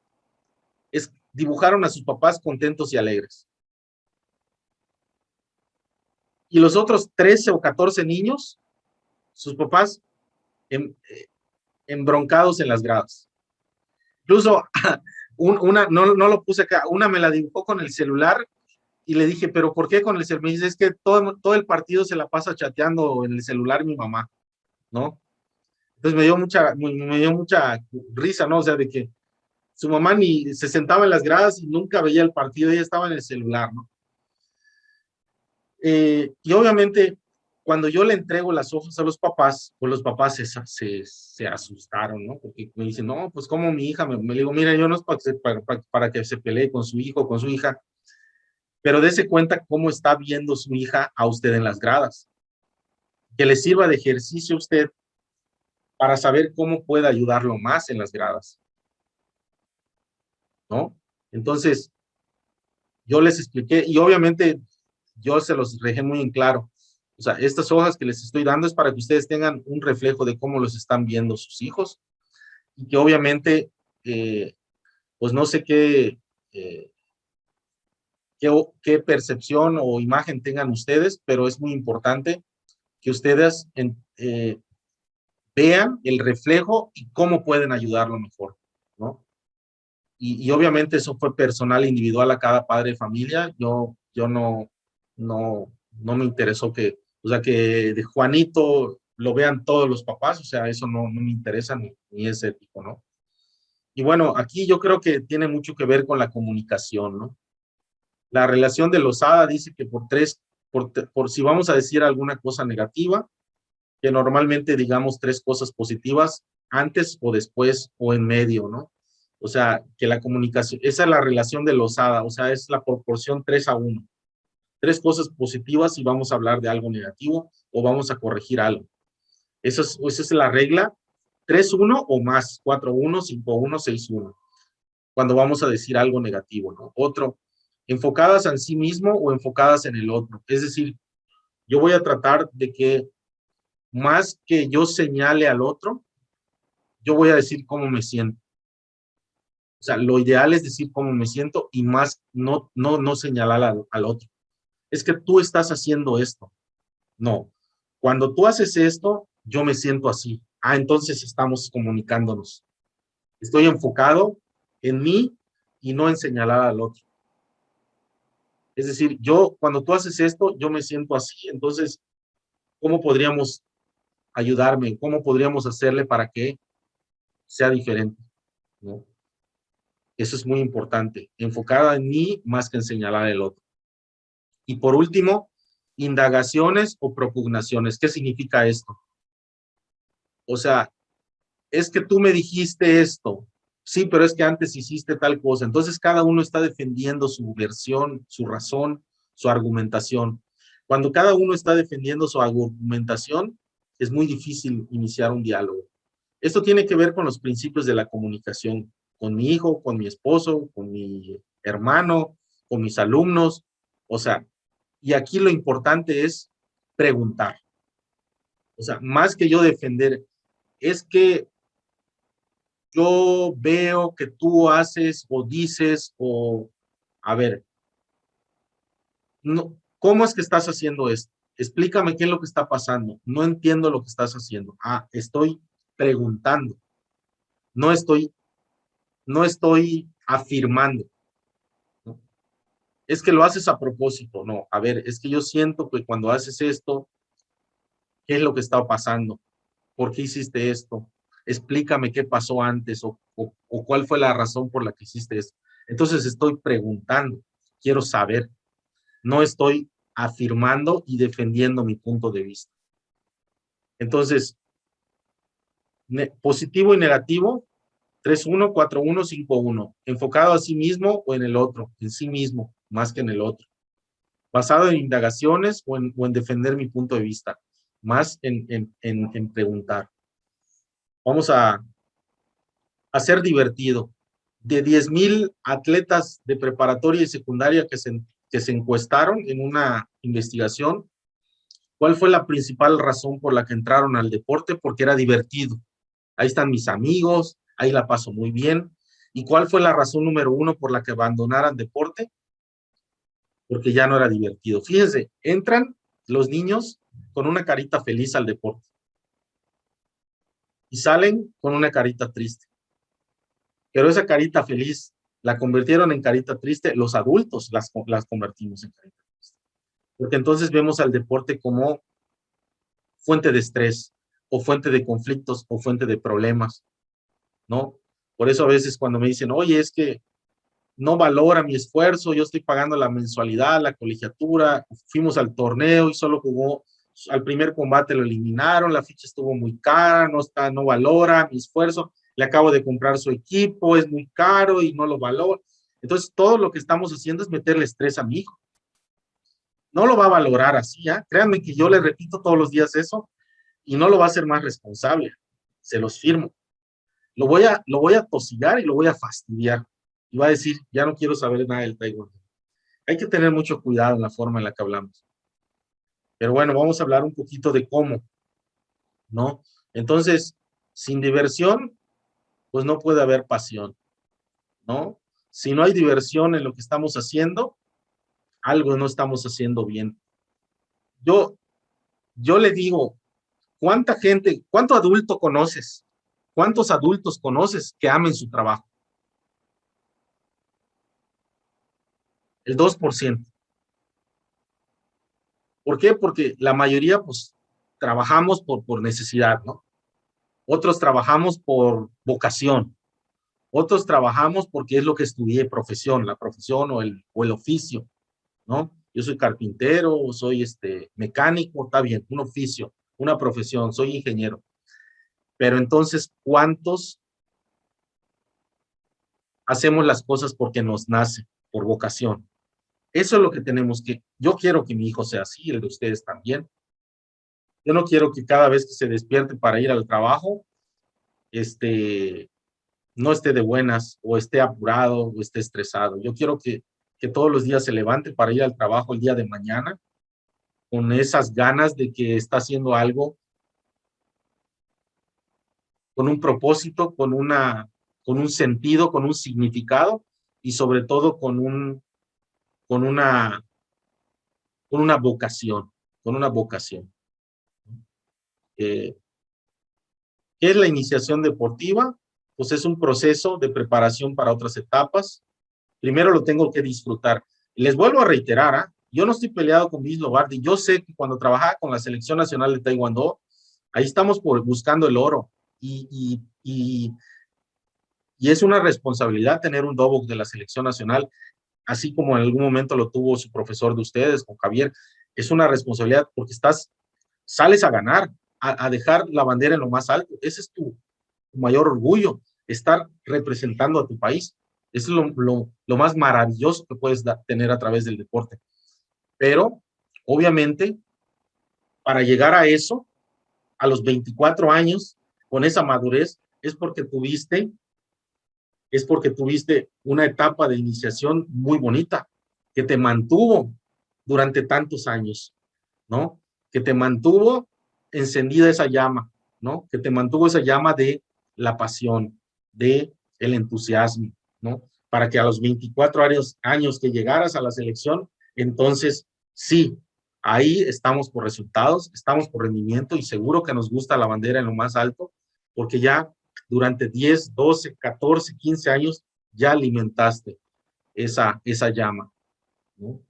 dibujaron a sus papás contentos y alegres. Y los otros 13 o 14 niños, sus papás embroncados en las gradas. Incluso una, no lo puse acá, una me la dibujó con el celular y le dije, ¿pero por qué con el celular? Me dice, es que todo el partido se la pasa chateando en el celular mi mamá, ¿no? Entonces me dio mucha risa, ¿no? O sea, de que su mamá ni se sentaba en las gradas y nunca veía el partido, ella estaba en el celular, ¿no? Y obviamente, cuando yo le entrego las hojas a los papás, pues los papás se asustaron, ¿no? Porque me dicen, no, pues como mi hija, me digo, mira, yo no es para que se pelee con su hijo o con su hija, pero dése cuenta cómo está viendo su hija a usted en las gradas. Que le sirva de ejercicio a usted para saber cómo puede ayudarlo más en las gradas, ¿no? Entonces, yo les expliqué y obviamente yo se los dejé muy en claro. O sea, estas hojas que les estoy dando es para que ustedes tengan un reflejo de cómo los están viendo sus hijos y que obviamente, pues no sé qué qué percepción o imagen tengan ustedes, pero es muy importante que ustedes vean el reflejo y cómo pueden ayudarlo mejor, ¿no? Y obviamente eso fue personal, individual a cada padre de familia. Yo no me interesó o sea, que de Juanito lo vean todos los papás, o sea, eso no me interesa ni es ético, ¿no? Y bueno, aquí yo creo que tiene mucho que ver con la comunicación, ¿no? La relación de Losada dice que por si vamos a decir alguna cosa negativa, que normalmente digamos 3 cosas positivas antes o después o en medio, ¿no? O sea, que la comunicación, esa es la relación de Losada, o sea, es la proporción 3-1. 3 cosas positivas y vamos a hablar de algo negativo o vamos a corregir algo. Esa es la regla, 3-1 o más, 4-1, 5-1, 6-1, cuando vamos a decir algo negativo, ¿no? Otro, enfocadas en sí mismo o enfocadas en el otro. Es decir, yo voy a tratar de que más que yo señale al otro, yo voy a decir cómo me siento. O sea, lo ideal es decir cómo me siento y más no señalar al otro. Es que tú estás haciendo esto. No. Cuando tú haces esto, yo me siento así. Ah, entonces estamos comunicándonos. Estoy enfocado en mí y no en señalar al otro. Es decir, cuando tú haces esto, yo me siento así. Entonces, ¿cómo podríamos ayudarme? ¿Cómo podríamos hacerle para que sea diferente? ¿No? Eso es muy importante. Enfocada en mí más que en señalar al otro. Y por último, indagaciones o propugnaciones. ¿Qué significa esto? O sea, es que tú me dijiste esto. Sí, pero es que antes hiciste tal cosa. Entonces cada uno está defendiendo su versión, su razón, su argumentación. Cuando cada uno está defendiendo su argumentación, es muy difícil iniciar un diálogo. Esto tiene que ver con los principios de la comunicación, con mi hijo, con mi esposo, con mi hermano, con mis alumnos. O sea, y aquí lo importante es preguntar. O sea, más que yo defender, es que yo veo que tú haces o dices a ver, no, ¿cómo es que estás haciendo esto? Explícame qué es lo que está pasando. No entiendo lo que estás haciendo. Ah, estoy preguntando. No estoy, no estoy afirmando, ¿no? Es que lo haces a propósito. No, a ver, es que yo siento que cuando haces esto, ¿qué es lo que está pasando? ¿Por qué hiciste esto? Explícame qué pasó antes o cuál fue la razón por la que hiciste esto. Entonces estoy preguntando, quiero saber, no estoy afirmando y defendiendo mi punto de vista. Entonces, positivo y negativo, 3-1, 4-1, 5-1. Enfocado a sí mismo o en el otro, en sí mismo, más que en el otro. Basado en indagaciones o en defender mi punto de vista, más en preguntar. Vamos a ser divertido. De 10,000 atletas de preparatoria y secundaria que se encuestaron en una investigación, ¿cuál fue la principal razón por la que entraron al deporte? Porque era divertido. Ahí están mis amigos, ahí la paso muy bien. ¿Y cuál fue la razón número 1 por la que abandonaran deporte? Porque ya no era divertido. Fíjense, entran los niños con una carita feliz al deporte y salen con una carita triste. Pero esa carita feliz la convirtieron en carita triste, los adultos las convertimos en carita triste. Porque entonces vemos al deporte como fuente de estrés, o fuente de conflictos, o fuente de problemas, ¿no? Por eso a veces cuando me dicen, oye, es que no valora mi esfuerzo, yo estoy pagando la mensualidad, la colegiatura, fuimos al torneo y solo jugó, al primer combate lo eliminaron, la ficha estuvo muy cara, no valora mi esfuerzo, le acabo de comprar su equipo, es muy caro y no lo valora. Entonces, todo lo que estamos haciendo es meterle estrés a mi hijo. No lo va a valorar así, ¿eh? Créanme que yo le repito todos los días eso y no lo va a hacer más responsable. Se los firmo. Lo voy a tosigar y lo voy a fastidiar. Y va a decir, ya no quiero saber nada del taekwondo. Hay que tener mucho cuidado en la forma en la que hablamos. Pero bueno, vamos a hablar un poquito de cómo, ¿no? Entonces, sin diversión, pues no puede haber pasión, ¿no? Si no hay diversión en lo que estamos haciendo, algo no estamos haciendo bien. Yo le digo, ¿cuánta gente, cuánto adulto conoces? ¿Cuántos adultos conoces que amen su trabajo? El 2%. ¿Por qué? Porque la mayoría, pues, trabajamos por necesidad, ¿no? Otros trabajamos por vocación. Otros trabajamos porque es lo que estudié, profesión, la profesión o el oficio, ¿no? Yo soy carpintero, o soy mecánico, está bien, un oficio, una profesión, soy ingeniero. Pero entonces, ¿cuántos hacemos las cosas porque nos nace, por vocación? Eso es lo que tenemos que, yo quiero que mi hijo sea así, el de ustedes también. Yo no quiero que cada vez que se despierte para ir al trabajo, no esté de buenas, o esté apurado, o esté estresado. Yo quiero que todos los días se levante para ir al trabajo el día de mañana, con esas ganas de que está haciendo algo, con un propósito, con un sentido, con un significado, y sobre todo con una, con una vocación, con una vocación. Eh, ¿Qué es la iniciación deportiva? Pues es un proceso de preparación para otras etapas. Primero lo tengo que disfrutar. Les vuelvo a reiterar, ¿eh? Yo no estoy peleado con Luis Lobardi. Yo sé que cuando trabajaba con la Selección Nacional de Taekwondo, ahí estamos buscando el oro. Y es una responsabilidad tener un dobok de la Selección Nacional, así como en algún momento lo tuvo su profesor de ustedes, con Javier. Es una responsabilidad porque sales a ganar, a dejar la bandera en lo más alto. Ese es tu mayor orgullo, estar representando a tu país. Eso es lo más maravilloso que puedes tener a través del deporte. Pero, obviamente, para llegar a eso, a los 24 años, con esa madurez, es porque tuviste una etapa de iniciación muy bonita, que te mantuvo durante tantos años, ¿no? Que te mantuvo encendida esa llama, ¿no? Que te mantuvo esa llama de la pasión, de el entusiasmo, ¿no? Para que a los 24 años que llegaras a la selección, entonces sí, ahí estamos por resultados, estamos por rendimiento, y seguro que nos gusta la bandera en lo más alto, porque ya durante 10, 12, 14, 15 años ya alimentaste esa llama, ¿no?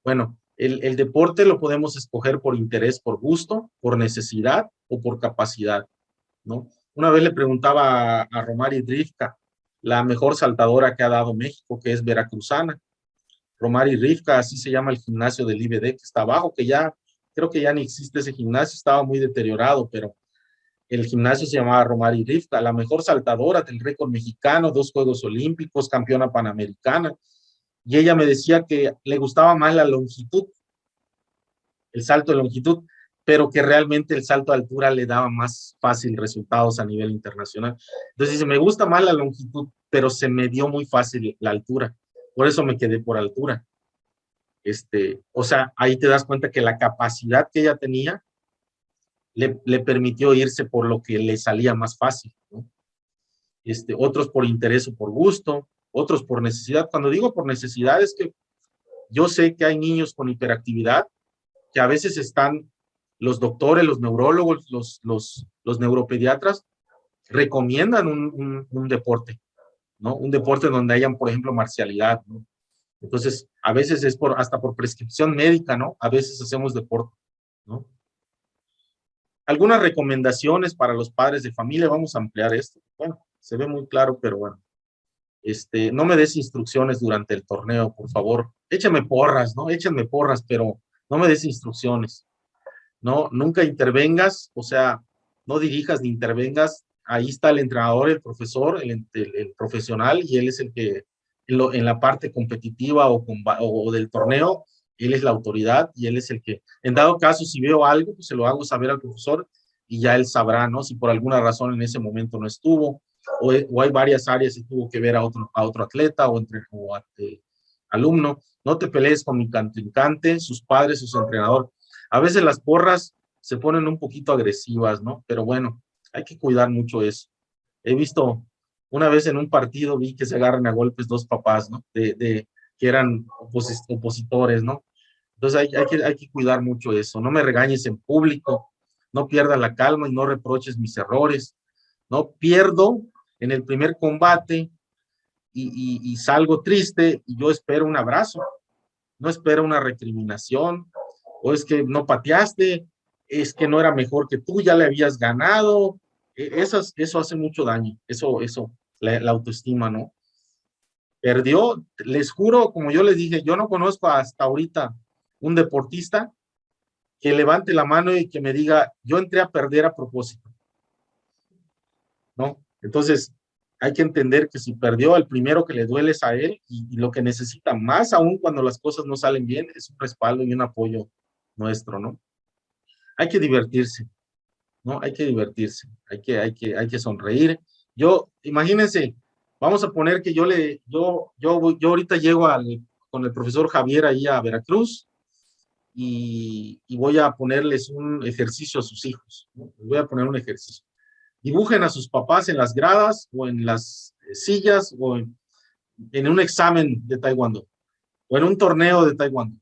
Bueno, el deporte lo podemos escoger por interés, por gusto, por necesidad o por capacidad, ¿no? Una vez le preguntaba a Romari Rivka, la mejor saltadora que ha dado México, que es veracruzana. Romari Rivka, así se llama el gimnasio del IBD que está abajo, que ya, creo que ya ni existe ese gimnasio, estaba muy deteriorado, pero el gimnasio se llamaba Romari Rivka, la mejor saltadora del récord mexicano, 2 Juegos Olímpicos, campeona panamericana. Y ella me decía que le gustaba más la longitud, el salto de longitud, pero que realmente el salto de altura le daba más fácil resultados a nivel internacional. Entonces dice, me gusta más la longitud, pero se me dio muy fácil la altura. Por eso me quedé por altura. O sea, ahí te das cuenta que la capacidad que ella tenía le permitió irse por lo que le salía más fácil, ¿no? Otros por interés o por gusto, otros por necesidad. Cuando digo por necesidad es que yo sé que hay niños con hiperactividad que a veces están los doctores, los neurólogos, los neuropediatras, recomiendan un deporte, ¿no? Un deporte donde hayan, por ejemplo, marcialidad, ¿no? Entonces, a veces es hasta por prescripción médica, ¿no? A veces hacemos deporte, ¿no? Algunas recomendaciones para los padres de familia, vamos a ampliar esto. Bueno, se ve muy claro, pero bueno. No me des instrucciones durante el torneo, por favor. Échame porras, ¿no? Échenme porras, pero no me des instrucciones. No, nunca intervengas, o sea, no dirijas ni intervengas. Ahí está el entrenador, el profesor, el profesional, y él es el que en la parte competitiva o del torneo, él es la autoridad y él es el que, en dado caso, si veo algo, pues se lo hago saber al profesor y ya él sabrá, ¿no? Si por alguna razón en ese momento no estuvo, o hay varias áreas y tuvo que ver a otro atleta alumno. No te pelees con mi contrincante, sus padres, sus entrenadores. A veces las porras se ponen un poquito agresivas, ¿no? Pero bueno, hay que cuidar mucho eso. He visto, una vez en un partido vi que se agarran a golpes 2 papás, ¿no? que eran opositores, ¿no? Entonces hay que cuidar mucho eso. No me regañes en público, no pierdas la calma y no reproches mis errores. No pierdo en el primer combate y salgo triste y yo espero un abrazo, no espero una recriminación, o es que no pateaste, es que no era mejor que tú, ya le habías ganado. Eso hace mucho daño, la autoestima, ¿no? Perdió, les juro, como yo les dije, yo no conozco hasta ahorita un deportista que levante la mano y que me diga, yo entré a perder a propósito, ¿no? Entonces, hay que entender que si perdió, el primero que le duele es a él y lo que necesita más aún cuando las cosas no salen bien es un respaldo y un apoyo nuestro, ¿no? Hay que divertirse, ¿no? Hay que divertirse, hay que sonreír. Imagínense, vamos a poner que yo ahorita llego con el profesor Javier ahí a Veracruz y voy a ponerles un ejercicio a sus hijos, ¿no? Les voy a poner un ejercicio. Dibujen a sus papás en las gradas o en las sillas o en un examen de taekwondo o en un torneo de taekwondo.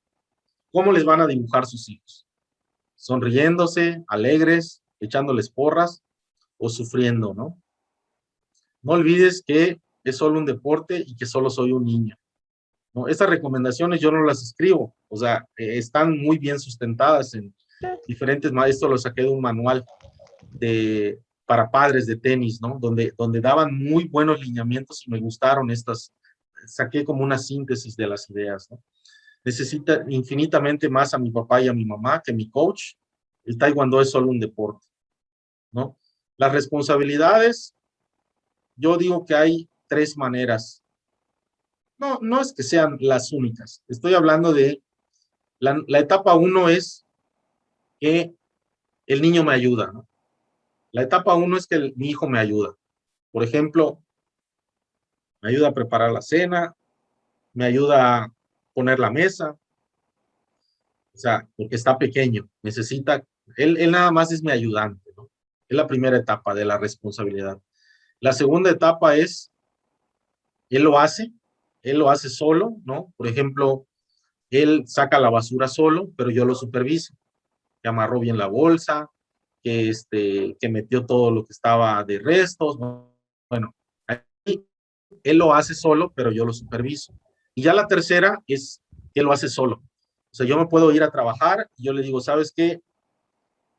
¿Cómo les van a dibujar sus hijos? Sonriéndose, alegres, echándoles porras o sufriendo, ¿no? No olvides que es solo un deporte y que solo soy un niño, ¿no? Estas recomendaciones yo no las escribo, o sea, están muy bien sustentadas en diferentes maestros, lo saqué de un manual para padres de tenis, ¿no? Donde daban muy buenos lineamientos y me gustaron saqué como una síntesis de las ideas, ¿no? Necesita infinitamente más a mi papá y a mi mamá que mi coach. El taekwondo es solo un deporte, ¿no? Las responsabilidades, yo digo que hay 3 maneras. No es que sean las únicas. Estoy hablando de la etapa 1 es que el niño me ayuda, ¿no? La etapa 1 es que mi hijo me ayuda. Por ejemplo, me ayuda a preparar la cena, me ayuda a poner la mesa, o sea, porque está pequeño, él nada más es mi ayudante, ¿no? Es la primera etapa de la responsabilidad. La segunda etapa es, él lo hace solo, ¿no? Por ejemplo, él saca la basura solo, pero yo lo superviso, que amarró bien la bolsa, que metió todo lo que estaba de restos, ¿no? Bueno, ahí él lo hace solo, pero yo lo superviso. Y ya la tercera es que él lo hace solo. O sea, yo me puedo ir a trabajar y yo le digo, ¿sabes qué?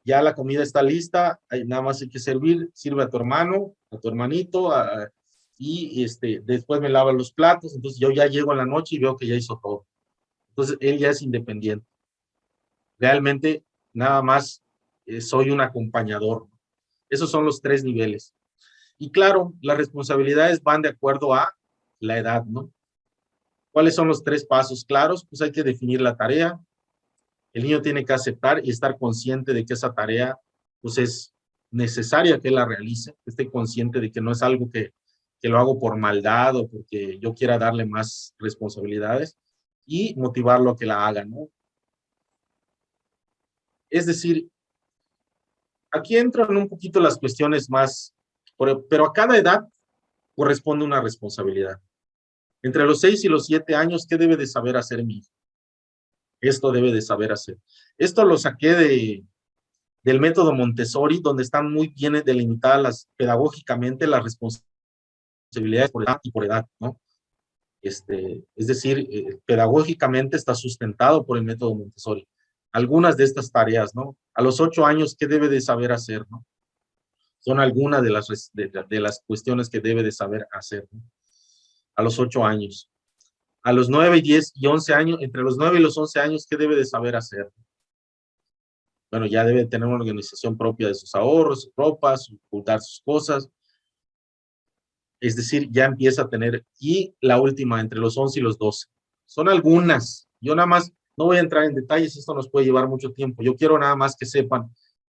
Ya la comida está lista, nada más hay que sirve a tu hermano, a tu hermanito, y después me lavan los platos, entonces yo ya llego en la noche y veo que ya hizo todo. Entonces él ya es independiente. Realmente nada más soy un acompañador. Esos son los 3 niveles. Y claro, las responsabilidades van de acuerdo a la edad, ¿no? ¿Cuáles son los 3 pasos claros? Pues hay que definir la tarea. El niño tiene que aceptar y estar consciente de que esa tarea, pues es necesaria que él la realice, que esté consciente de que no es algo que lo hago por maldad o porque yo quiera darle más responsabilidades y motivarlo a que la haga, ¿no? Es decir, aquí entran un poquito las cuestiones más, pero a cada edad corresponde una responsabilidad. Entre los 6 y los 7 años, ¿qué debe de saber hacer mi hijo? Esto debe de saber hacer. Esto lo saqué del método Montessori, donde están muy bien delimitadas pedagógicamente las responsabilidades por edad y por edad, ¿no? Es decir, pedagógicamente está sustentado por el método Montessori. Algunas de estas tareas, ¿no? A los 8 años, ¿qué debe de saber hacer, no? Son algunas de las cuestiones que debe de saber hacer, ¿no? A los 8 años. A los 9, 10 y 11 años, entre los 9 y los 11 años, ¿qué debe de saber hacer? Bueno, ya debe tener una organización propia de sus ahorros, sus ropas, ocultar sus cosas. Es decir, ya empieza a tener, y la última, entre los 11 y los 12. Son algunas. Yo nada más, no voy a entrar en detalles, esto nos puede llevar mucho tiempo. Yo quiero nada más que sepan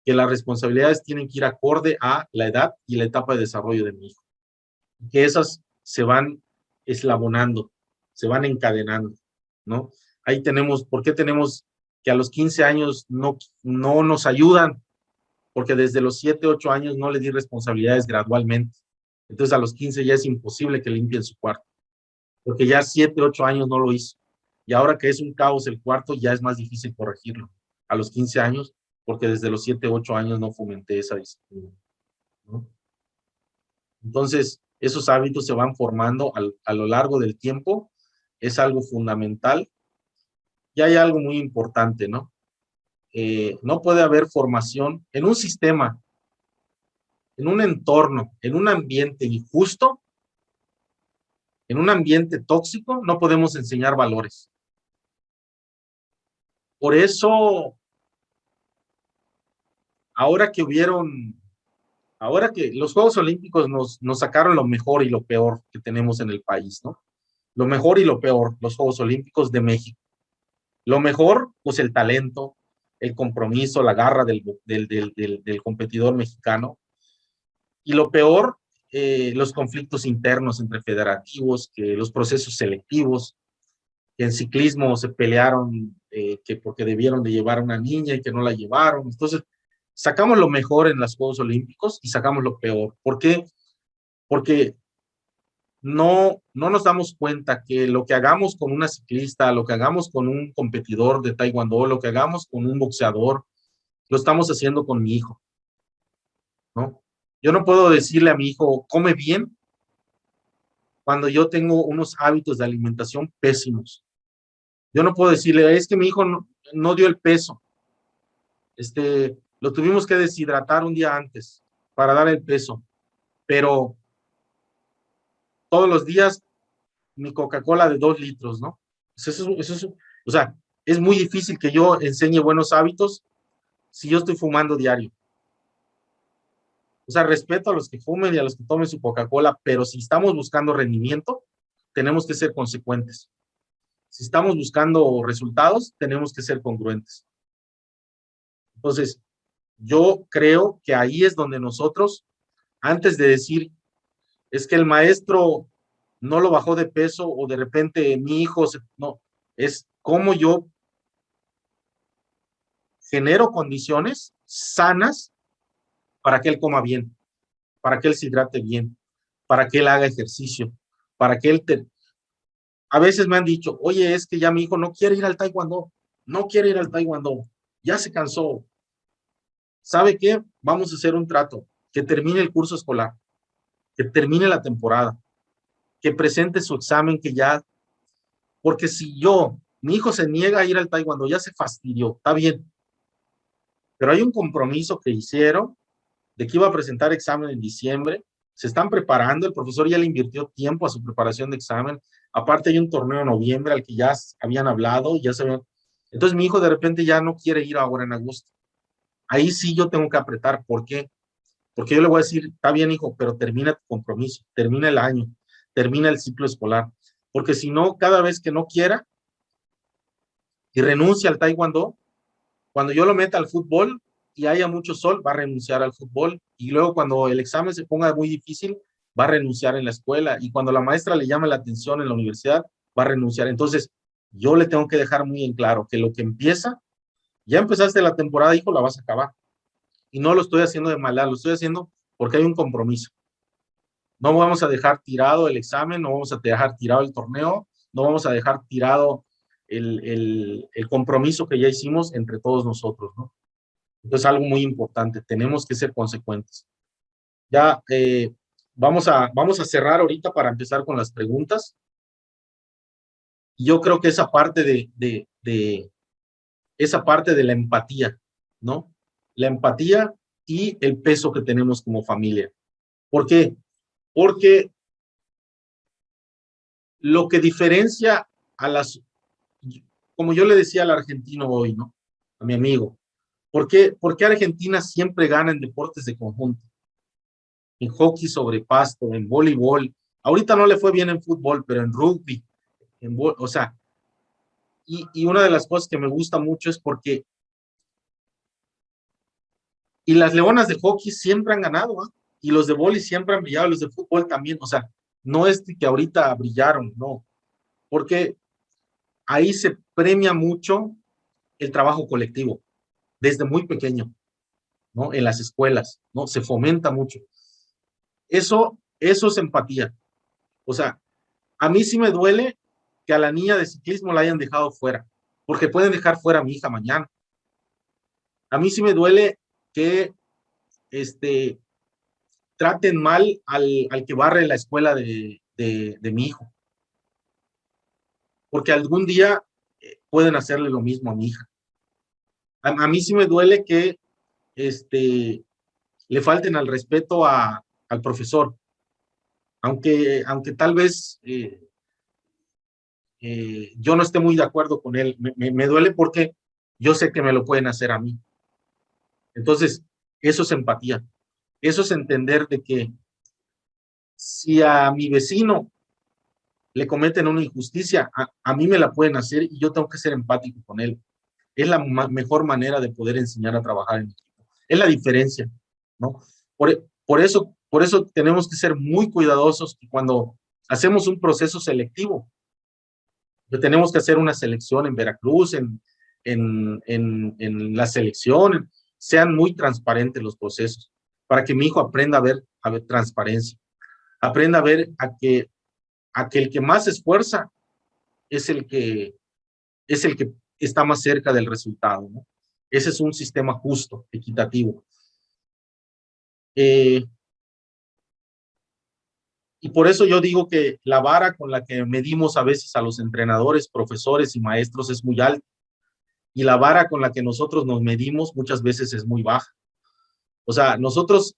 que las responsabilidades tienen que ir acorde a la edad y la etapa de desarrollo de mi hijo. Que esas se van eslabonando, se van encadenando, ¿no? Ahí tenemos, ¿por qué tenemos que a los 15 años no nos ayudan? Porque desde los 7, 8 años no le di responsabilidades gradualmente. Entonces a los 15 ya es imposible que limpien su cuarto. porque ya 7, 8 años no lo hizo. Y ahora que es un caos el cuarto, ya es más difícil corregirlo. A los 15 años, porque desde los 7, 8 años no fomenté esa disciplina, ¿no? Entonces, esos hábitos se van formando a lo largo del tiempo, es algo fundamental. Y hay algo muy importante, ¿no? No puede haber formación en un sistema, en un entorno, en un ambiente injusto, en un ambiente tóxico, no podemos enseñar valores. Por eso, ahora que hubieron, ahora que los Juegos Olímpicos nos sacaron lo mejor y lo peor que tenemos en el país, ¿no? Lo mejor y lo peor, los Juegos Olímpicos de México. Lo mejor, pues el talento, el compromiso, la garra del competidor mexicano. Y lo peor, los conflictos internos entre federativos, que los procesos selectivos, que en ciclismo se pelearon que porque debieron de llevar a una niña y que no la llevaron. Entonces, sacamos lo mejor en los Juegos Olímpicos y sacamos lo peor. ¿Por qué? Porque no nos damos cuenta que lo que hagamos con una ciclista, lo que hagamos con un competidor de taekwondo, lo que hagamos con un boxeador, lo estamos haciendo con mi hijo, ¿no? Yo no puedo decirle a mi hijo, come bien, cuando yo tengo unos hábitos de alimentación pésimos. Yo no puedo decirle, es que mi hijo no dio el peso, lo tuvimos que deshidratar un día antes para dar el peso, pero todos los días mi Coca-Cola de 2 litros, ¿no? O sea, es muy difícil que yo enseñe buenos hábitos si yo estoy fumando diario. O sea, respeto a los que fumen y a los que tomen su Coca-Cola, pero si estamos buscando rendimiento, tenemos que ser consecuentes. Si estamos buscando resultados, tenemos que ser congruentes. Entonces, yo creo que ahí es donde nosotros, antes de decir, es que el maestro no lo bajó de peso o de repente mi hijo, no, es cómo yo genero condiciones sanas para que él coma bien, para que él se hidrate bien, para que él haga ejercicio, para que él A veces me han dicho, oye, es que ya mi hijo no quiere ir al taekwondo, no quiere ir al taekwondo, ya se cansó. ¿Sabe qué? Vamos a hacer un trato, que termine el curso escolar, que termine la temporada, que presente su examen, que ya, porque si mi hijo se niega a ir al taekwondo, ya se fastidió, está bien, pero hay un compromiso que hicieron de que iba a presentar examen en diciembre, se están preparando, el profesor ya le invirtió tiempo a su preparación de examen, aparte hay un torneo en noviembre al que ya habían hablado, ya se habían... Entonces mi hijo de repente ya no quiere ir ahora en agosto. Ahí sí yo tengo que apretar, ¿por qué? Porque yo le voy a decir, está bien hijo, pero termina tu compromiso, termina el año, termina el ciclo escolar, porque si no, cada vez que no quiera y renuncia al taekwondo, cuando yo lo meta al fútbol y haya mucho sol, va a renunciar al fútbol. Y luego cuando el examen se ponga muy difícil, va a renunciar en la escuela. Y cuando la maestra le llame la atención en la universidad, va a renunciar. Entonces, yo le tengo que dejar muy en claro que lo que empieza, ya empezaste la temporada, hijo, la vas a acabar. Y no lo estoy haciendo de maldad, lo estoy haciendo porque hay un compromiso. No vamos a dejar tirado el examen, no vamos a dejar tirado el torneo, no vamos a dejar tirado el compromiso que ya hicimos entre todos nosotros, ¿no? Entonces, algo muy importante, tenemos que ser consecuentes. Ya vamos a cerrar ahorita para empezar con las preguntas. Y yo creo que esa parte esa parte de la empatía, ¿no? La empatía y el peso que tenemos como familia. ¿Por qué? Porque lo que diferencia a como yo le decía al argentino hoy, ¿no? A mi amigo, ¿por qué Argentina siempre gana en deportes de conjunto? En hockey sobre pasto, en voleibol. Ahorita no le fue bien en fútbol, pero en rugby, o sea, y una de las cosas que me gusta mucho es porque, y las leonas de hockey siempre han ganado, ¿eh? Y los de voleibol siempre han brillado, los de fútbol también, o sea, no es que ahorita brillaron, no, porque ahí se premia mucho el trabajo colectivo, desde muy pequeño, ¿no? En las escuelas, ¿no? Se fomenta mucho. Eso es empatía. O sea, A mí sí me duele que a la niña de ciclismo la hayan dejado fuera, porque pueden dejar fuera a mi hija mañana. A mí sí me duele que traten mal al que barre la escuela de mi hijo, porque algún día pueden hacerle lo mismo a mi hija. A mí sí me duele que le falten al respeto al profesor, aunque tal vez yo no esté muy de acuerdo con él. Me duele porque yo sé que me lo pueden hacer a mí. Entonces, eso es empatía. Eso es entender de que si a mi vecino le cometen una injusticia, a mí me la pueden hacer y yo tengo que ser empático con él. Es la mejor manera de poder enseñar a trabajar en equipo. Es la diferencia, ¿no? Por eso tenemos que ser muy cuidadosos y cuando hacemos un proceso selectivo, tenemos que hacer una selección en Veracruz, en la selección, sean muy transparentes los procesos, para que mi hijo aprenda a ver transparencia, aprenda a ver a que el que más se esfuerza es es el que está más cerca del resultado, ¿no? Ese es un sistema justo, equitativo. Y por eso yo digo que la vara con la que medimos a veces a los entrenadores, profesores y maestros es muy alta, y la vara con la que nosotros nos medimos muchas veces es muy baja. O sea, nosotros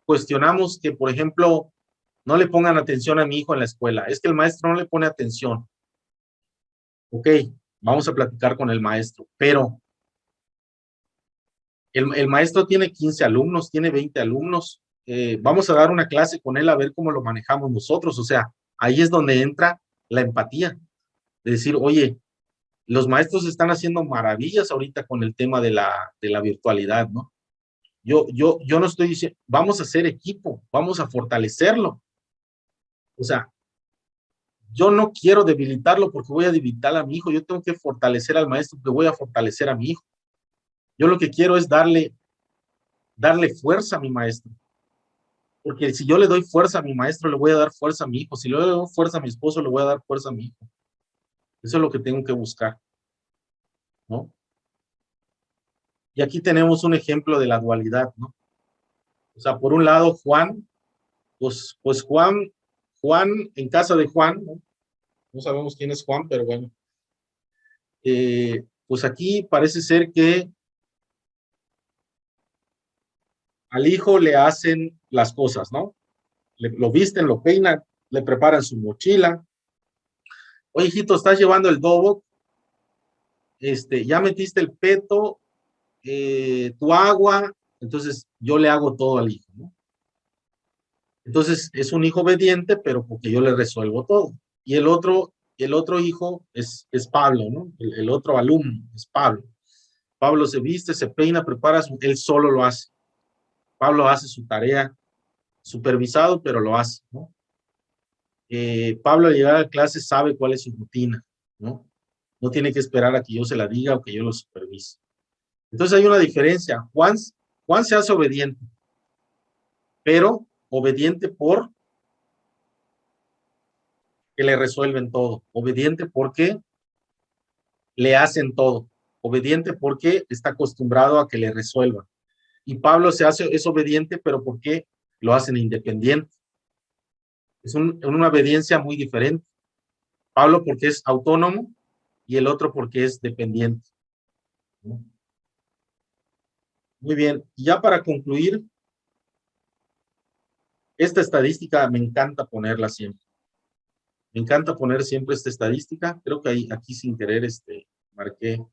cuestionamos que, por ejemplo, no le pongan atención a mi hijo en la escuela. Es que el maestro no le pone atención. Ok, vamos a platicar con el maestro, pero el maestro tiene 15 alumnos, tiene 20 alumnos. Vamos a dar una clase con él a ver cómo lo manejamos nosotros. O sea, ahí es donde entra la empatía. De decir, oye, los maestros están haciendo maravillas ahorita con el tema de la virtualidad, ¿no? Yo no estoy diciendo, vamos a hacer equipo, vamos a fortalecerlo. O sea, yo no quiero debilitarlo porque voy a debilitar a mi hijo, yo tengo que fortalecer al maestro porque voy a fortalecer a mi hijo. Yo lo que quiero es darle fuerza a mi maestro. Porque si yo le doy fuerza a mi maestro, le voy a dar fuerza a mi hijo. Si le doy fuerza a mi esposo, le voy a dar fuerza a mi hijo. Eso es lo que tengo que buscar, ¿no? Y aquí tenemos un ejemplo de la dualidad, ¿no? O sea, por un lado, Juan, pues Juan, en casa de Juan, ¿no? No sabemos quién es Juan, pero bueno. Pues aquí parece ser que al hijo le hacen las cosas, ¿no? Lo visten, lo peinan, le preparan su mochila. Oye, hijito, ¿estás llevando el dobo? Ya metiste el peto, tu agua, entonces yo le hago todo al hijo, ¿no? Entonces es un hijo obediente, pero porque yo le resuelvo todo. Y el otro hijo es Pablo, ¿no? El otro alumno es Pablo. Pablo se viste, se peina, prepara, él solo lo hace. Pablo hace su tarea supervisado, pero lo hace, ¿no? Pablo al llegar a clase sabe cuál es su rutina, ¿no? No tiene que esperar a que yo se la diga o que yo lo supervise. Entonces hay una diferencia. Juan se hace obediente, pero obediente por que le resuelven todo. Obediente porque le hacen todo. Obediente porque está acostumbrado a que le resuelvan. Y Pablo es obediente, pero porque lo hacen independiente. Es una obediencia muy diferente. Pablo porque es autónomo y el otro porque es dependiente, ¿no? Muy bien. Y ya para concluir, esta estadística me encanta ponerla siempre. Me encanta poner siempre esta estadística. Creo que aquí sin querer marqué.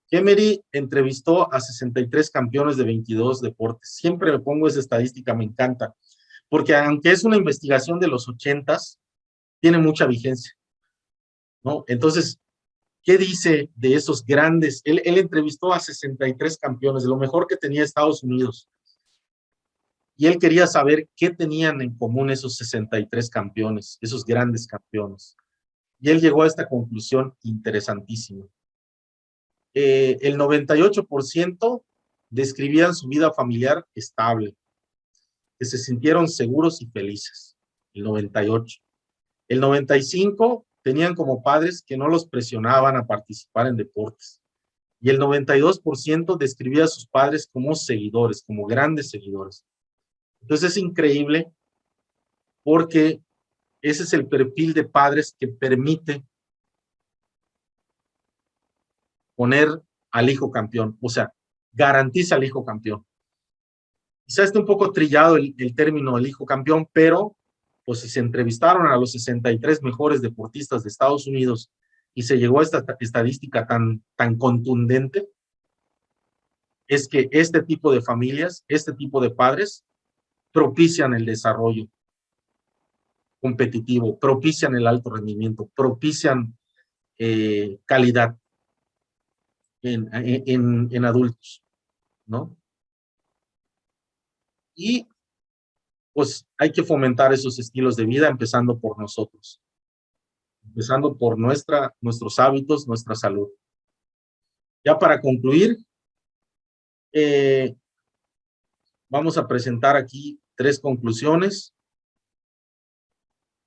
Emery entrevistó a 63 campeones de 22 deportes. Siempre me pongo esa estadística, me encanta. Porque aunque es una investigación de los 80s, tiene mucha vigencia, ¿no? Entonces, ¿qué dice de esos grandes? Él entrevistó a 63 campeones, de lo mejor que tenía Estados Unidos. Y él quería saber qué tenían en común esos 63 campeones, esos grandes campeones. Y él llegó a esta conclusión interesantísima. El 98% describían su vida familiar estable, que se sintieron seguros y felices. El 98%. El 95 tenían como padres que no los presionaban a participar en deportes. Y el 92% describía a sus padres como seguidores, como grandes seguidores. Entonces es increíble porque ese es el perfil de padres que permite poner al hijo campeón, o sea, garantiza al hijo campeón. Quizá esté un poco trillado el término del hijo campeón, pero pues si se entrevistaron a los 63 mejores deportistas de Estados Unidos y se llegó a esta estadística tan contundente, es que este tipo de familias, este tipo de padres, propician el desarrollo competitivo, propician el alto rendimiento, propician calidad en adultos, ¿no? Y pues hay que fomentar esos estilos de vida empezando por nosotros, empezando por nuestros hábitos, nuestra salud. Ya para concluir, eh, vamos a presentar aquí 3 conclusiones.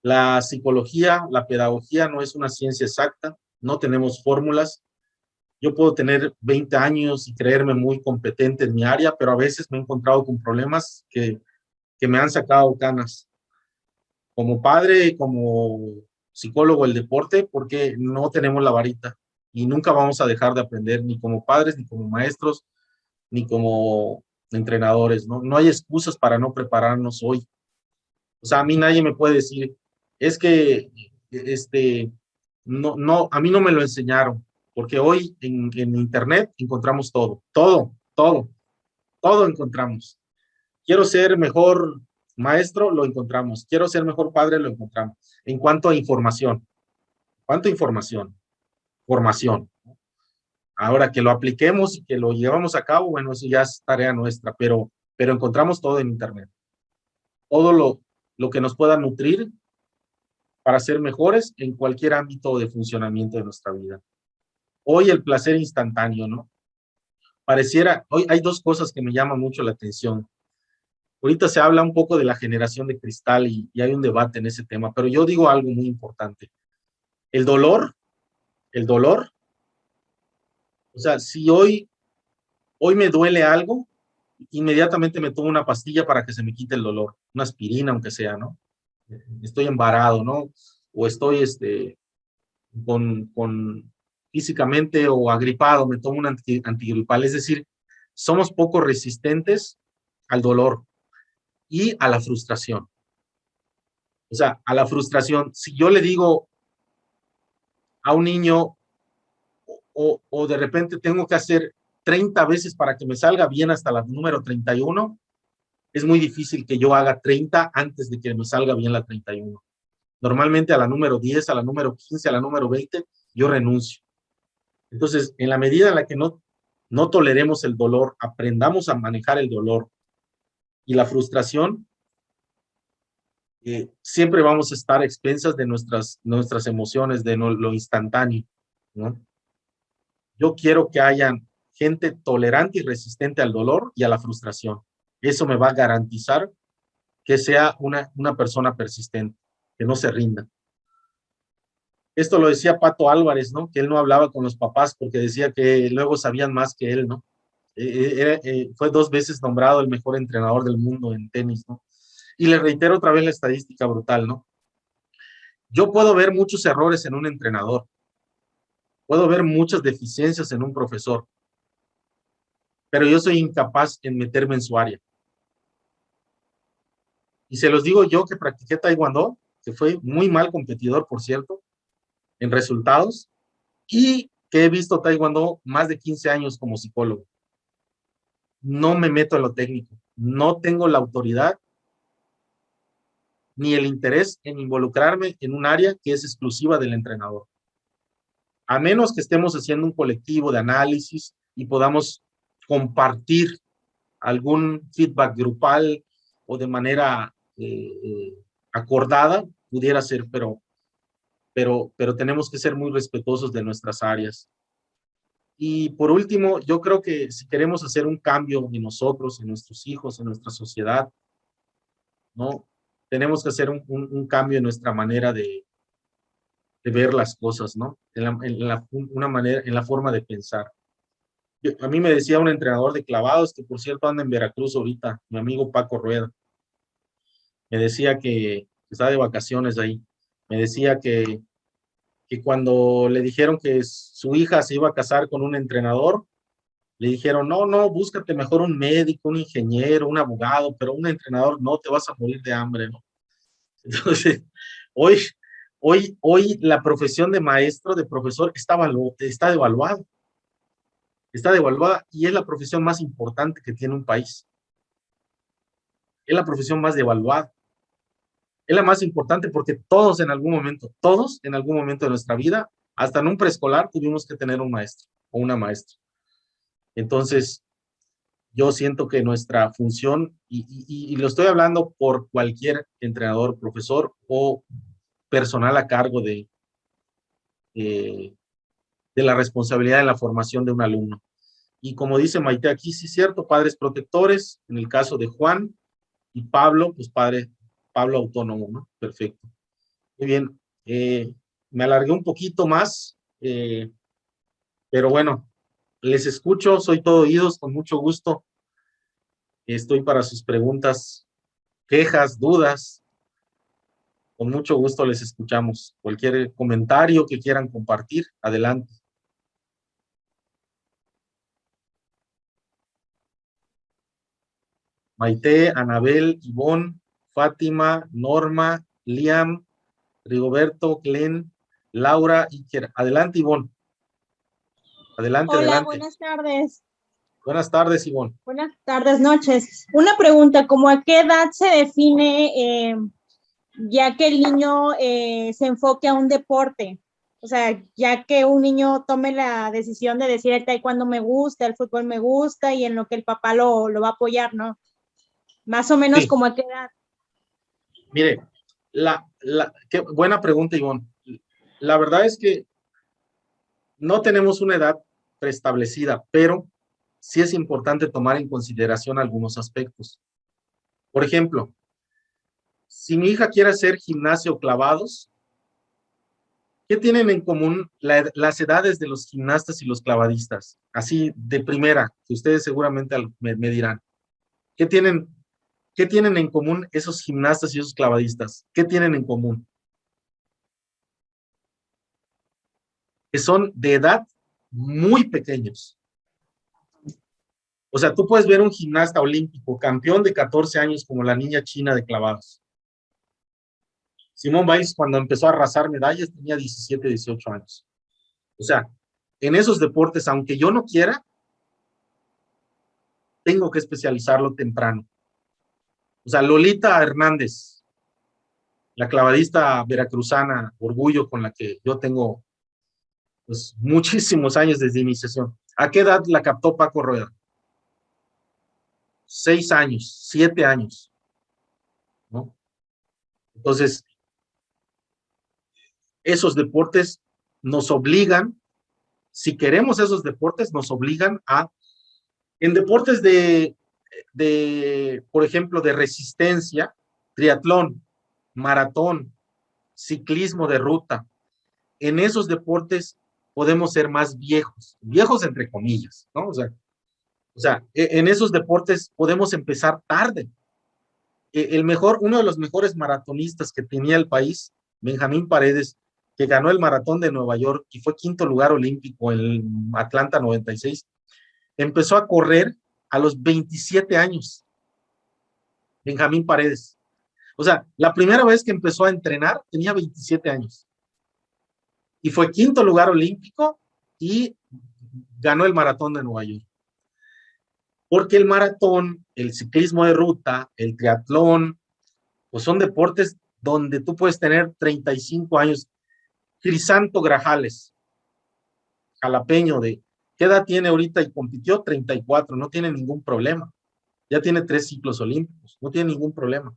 La psicología, la pedagogía no es una ciencia exacta, no tenemos fórmulas. Yo puedo tener 20 años y creerme muy competente en mi área, pero a veces me he encontrado con problemas que me han sacado canas. Como padre, como psicólogo del deporte, porque no tenemos la varita y nunca vamos a dejar de aprender, ni como padres, ni como maestros, ni como entrenadores, ¿no? No hay excusas para no prepararnos hoy. O sea, a mí nadie me puede decir, es que, a mí no me lo enseñaron, porque hoy en Internet encontramos todo encontramos. Quiero ser mejor maestro, lo encontramos. Quiero ser mejor padre, lo encontramos. En cuanto a información, ¿cuánto información? Formación. Ahora que lo apliquemos y que lo llevamos a cabo, bueno, eso ya es tarea nuestra, pero encontramos todo en Internet. Todo lo que nos pueda nutrir para ser mejores en cualquier ámbito de funcionamiento de nuestra vida. Hoy el placer instantáneo, ¿no? Pareciera, hoy hay 2 cosas que me llaman mucho la atención. Ahorita se habla un poco de la generación de cristal y hay un debate en ese tema, pero yo digo algo muy importante. El dolor, el dolor, o sea, si hoy me duele algo, inmediatamente me tomo una pastilla para que se me quite el dolor, una aspirina aunque sea, ¿no? Estoy embarado, ¿no? O estoy con físicamente o agripado, me tomo un antigripal, es decir, somos poco resistentes al dolor y a la frustración. O sea, a la frustración, si yo le digo a un niño o de repente tengo que hacer 30 veces para que me salga bien hasta la número 31, es muy difícil que yo haga 30 antes de que me salga bien la 31. Normalmente a la número 10, a la número 15, a la número 20, yo renuncio. Entonces, en la medida en la que no toleremos el dolor, aprendamos a manejar el dolor y la frustración, siempre vamos a estar a expensas de nuestras emociones, de lo instantáneo, ¿no? Yo quiero que haya gente tolerante y resistente al dolor y a la frustración. Eso me va a garantizar que sea una persona persistente, que no se rinda. Esto lo decía Pato Álvarez, ¿no? Que él no hablaba con los papás porque decía que luego sabían más que él, ¿no? Fue 2 veces nombrado el mejor entrenador del mundo en tenis, ¿no? Y le reitero otra vez la estadística brutal, ¿no? Yo puedo ver muchos errores en un entrenador, puedo ver muchas deficiencias en un profesor, pero yo soy incapaz en meterme en su área. Y se los digo yo que practiqué taekwondo, que fue muy mal competidor, por cierto, en resultados, y que he visto taekwondo más de 15 años como psicólogo. No me meto en lo técnico, no tengo la autoridad ni el interés en involucrarme en un área que es exclusiva del entrenador. A menos que estemos haciendo un colectivo de análisis y podamos compartir algún feedback grupal o de manera acordada, pudiera ser, pero tenemos que ser muy respetuosos de nuestras áreas. Y por último, yo creo que si queremos hacer un cambio en nosotros, en nuestros hijos, en nuestra sociedad, ¿no? Tenemos que hacer un cambio en nuestra manera de de ver las cosas, ¿no? Una manera, en la forma de pensar. A mí me decía un entrenador de clavados, que por cierto anda en Veracruz ahorita, mi amigo Paco Rueda, me decía que estaba de vacaciones ahí, me decía que cuando le dijeron que su hija se iba a casar con un entrenador, le dijeron, no, no, búscate mejor un médico, un ingeniero, un abogado, pero un entrenador no, te vas a morir de hambre, ¿no? Entonces, hoy, hoy la profesión de maestro, de profesor, está devaluada y es la profesión más importante que tiene un país. Es la profesión más devaluada. Es la más importante porque todos en algún momento de nuestra vida, hasta en un preescolar, tuvimos que tener un maestro o una maestra. Entonces, yo siento que nuestra función, y lo estoy hablando por cualquier entrenador, profesor o personal a cargo eh, de la responsabilidad en la formación de un alumno. Y como dice Maite aquí, sí es cierto, padres protectores, en el caso de Juan y Pablo, pues Pablo autónomo, ¿no? Perfecto. Muy bien, me alargué un poquito más, pero bueno, les escucho, soy todo oídos, con mucho gusto. Estoy para sus preguntas, quejas, dudas. Con mucho gusto les escuchamos. Cualquier comentario que quieran compartir, adelante. Maite, Anabel, Ivonne, Fátima, Norma, Liam, Rigoberto, Glenn, Laura, Iker. Adelante, Ivonne. Adelante, Hola, adelante. buenas tardes. Buenas tardes, Ivonne. Buenas tardes, noches. Una pregunta, ¿cómo a qué edad se define ya que el niño se enfoque a un deporte? O sea, ya que un niño tome la decisión de decir el taekwondo me gusta, el fútbol me gusta y en lo que el papá lo va a apoyar, ¿no? Más o menos Sí, como a qué edad. mire, qué buena pregunta, Ivonne. La verdad es que no tenemos una edad preestablecida, pero sí es importante tomar en consideración algunos aspectos. Por ejemplo, si mi hija quiere hacer gimnasio clavados, ¿qué tienen en común las edades de los gimnastas y los clavadistas? Así de primera, que ustedes seguramente me dirán. ¿Qué tienen, ¿Qué tienen en común esos gimnastas y esos clavadistas? ¿Qué tienen en común? Que son de edad muy pequeños. O sea, tú puedes ver un gimnasta olímpico, campeón de 14 años, como la niña china de clavados. Simone Biles, cuando empezó a arrasar medallas, tenía 17, 18 años. O sea, en esos deportes, aunque yo no quiera, tengo que especializarlo temprano. O sea, Lolita Hernández, la clavadista veracruzana, orgullo con la que yo tengo pues, muchísimos años desde iniciación. ¿A qué edad la captó Paco Rueda? 6 años, 7 años, ¿no? Entonces, esos deportes nos obligan, si queremos esos deportes, nos obligan en deportes por ejemplo, de resistencia, triatlón, maratón, ciclismo de ruta, en esos deportes podemos ser más viejos, viejos entre comillas, ¿no? En esos deportes podemos empezar tarde. Uno de los mejores maratonistas que tenía el país, Benjamín Paredes, que ganó el maratón de Nueva York y fue quinto lugar olímpico en el Atlanta 96, empezó a correr a los 27 años. Benjamín Paredes. O sea, la primera vez que empezó a entrenar tenía 27 años. Y fue quinto lugar olímpico y ganó el maratón de Nueva York. Porque el maratón, el ciclismo de ruta, el triatlón, pues son deportes donde tú puedes tener 35 años. Crisanto Grajales, jalapeño de, ¿qué edad tiene ahorita? Y compitió 34, no tiene ningún problema. Ya tiene 3 ciclos olímpicos, no tiene ningún problema.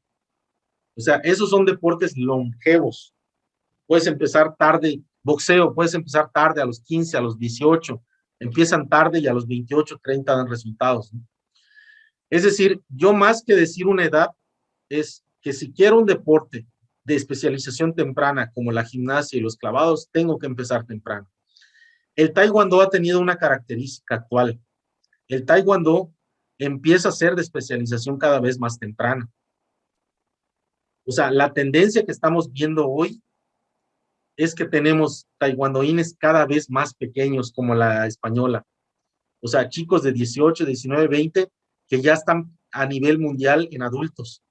O sea, esos son deportes longevos. Puedes empezar tarde, boxeo, puedes empezar tarde a los 15, a los 18, empiezan tarde y a los 28, 30 dan resultados, ¿no? Es decir, yo más que decir una edad, es que si quiero un deporte de especialización temprana, como la gimnasia y los clavados, tengo que empezar temprano. El taekwondo ha tenido una característica actual. El taekwondo empieza a ser de especialización cada vez más temprana. O sea, la tendencia que estamos viendo hoy es que tenemos taekwondoines cada vez más pequeños, como la española. O sea, chicos de 18, 19, 20, que ya están a nivel mundial en adultos.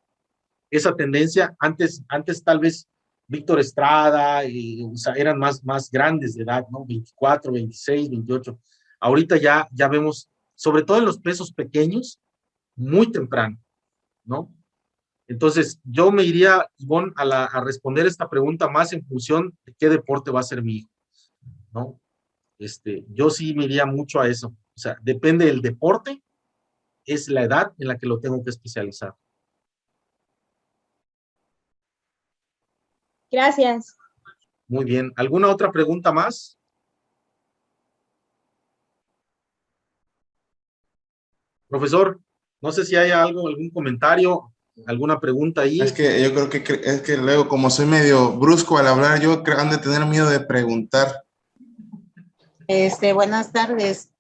Esa tendencia, antes tal vez Víctor Estrada, o sea, eran más grandes de edad, ¿no? 24, 26, 28. Ahorita ya vemos, sobre todo en los pesos pequeños, muy temprano, ¿no? Entonces, yo me iría, Ivonne, a responder esta pregunta más en función de qué deporte va a ser mi hijo, ¿no? Yo sí me iría mucho a eso. O sea, depende del deporte, es la edad en la que lo tengo que especializar. Gracias. Muy bien. ¿Alguna otra pregunta más? Profesor, no sé si hay algún comentario, alguna pregunta ahí. Es que yo creo que es que luego, como soy medio brusco al hablar, yo creo que han de tener miedo de preguntar. Buenas tardes.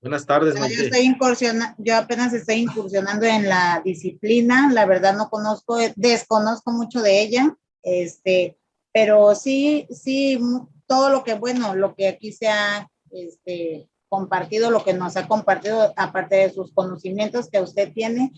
Buenas tardes, Bueno, Maite. yo apenas estoy incursionando en la disciplina, la verdad no conozco, desconozco mucho de ella, pero sí, todo lo que, bueno, lo que aquí se ha, compartido, lo que nos ha compartido, aparte de sus conocimientos que usted tiene,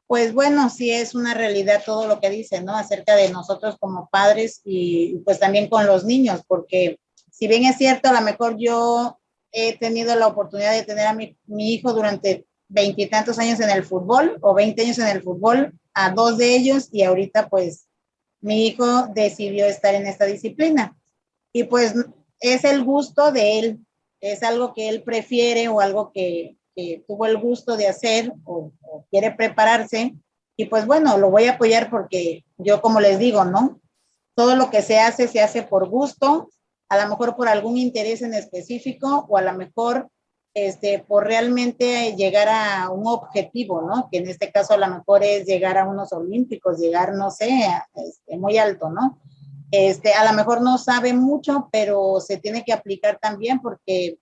pues bueno, sí es una realidad todo lo que dice, ¿no? Acerca de nosotros como padres y pues también con los niños, porque si bien es cierto, a lo mejor yo he tenido la oportunidad de tener a mi hijo durante 20 y tantos años en el fútbol o 20 años en el fútbol, a 2 de ellos, y ahorita pues mi hijo decidió estar en esta disciplina. Y pues es el gusto de él, es algo que él prefiere o algo que tuvo el gusto de hacer o quiere prepararse. Y pues bueno, lo voy a apoyar porque yo, como les digo, ¿no? Todo lo que se hace por gusto, a lo mejor por algún interés en específico o a lo mejor por realmente llegar a un objetivo, ¿no? Que en este caso a lo mejor es llegar a unos olímpicos, llegar, no sé, muy alto, ¿no? A lo mejor no sabe mucho, pero se tiene que aplicar también porque,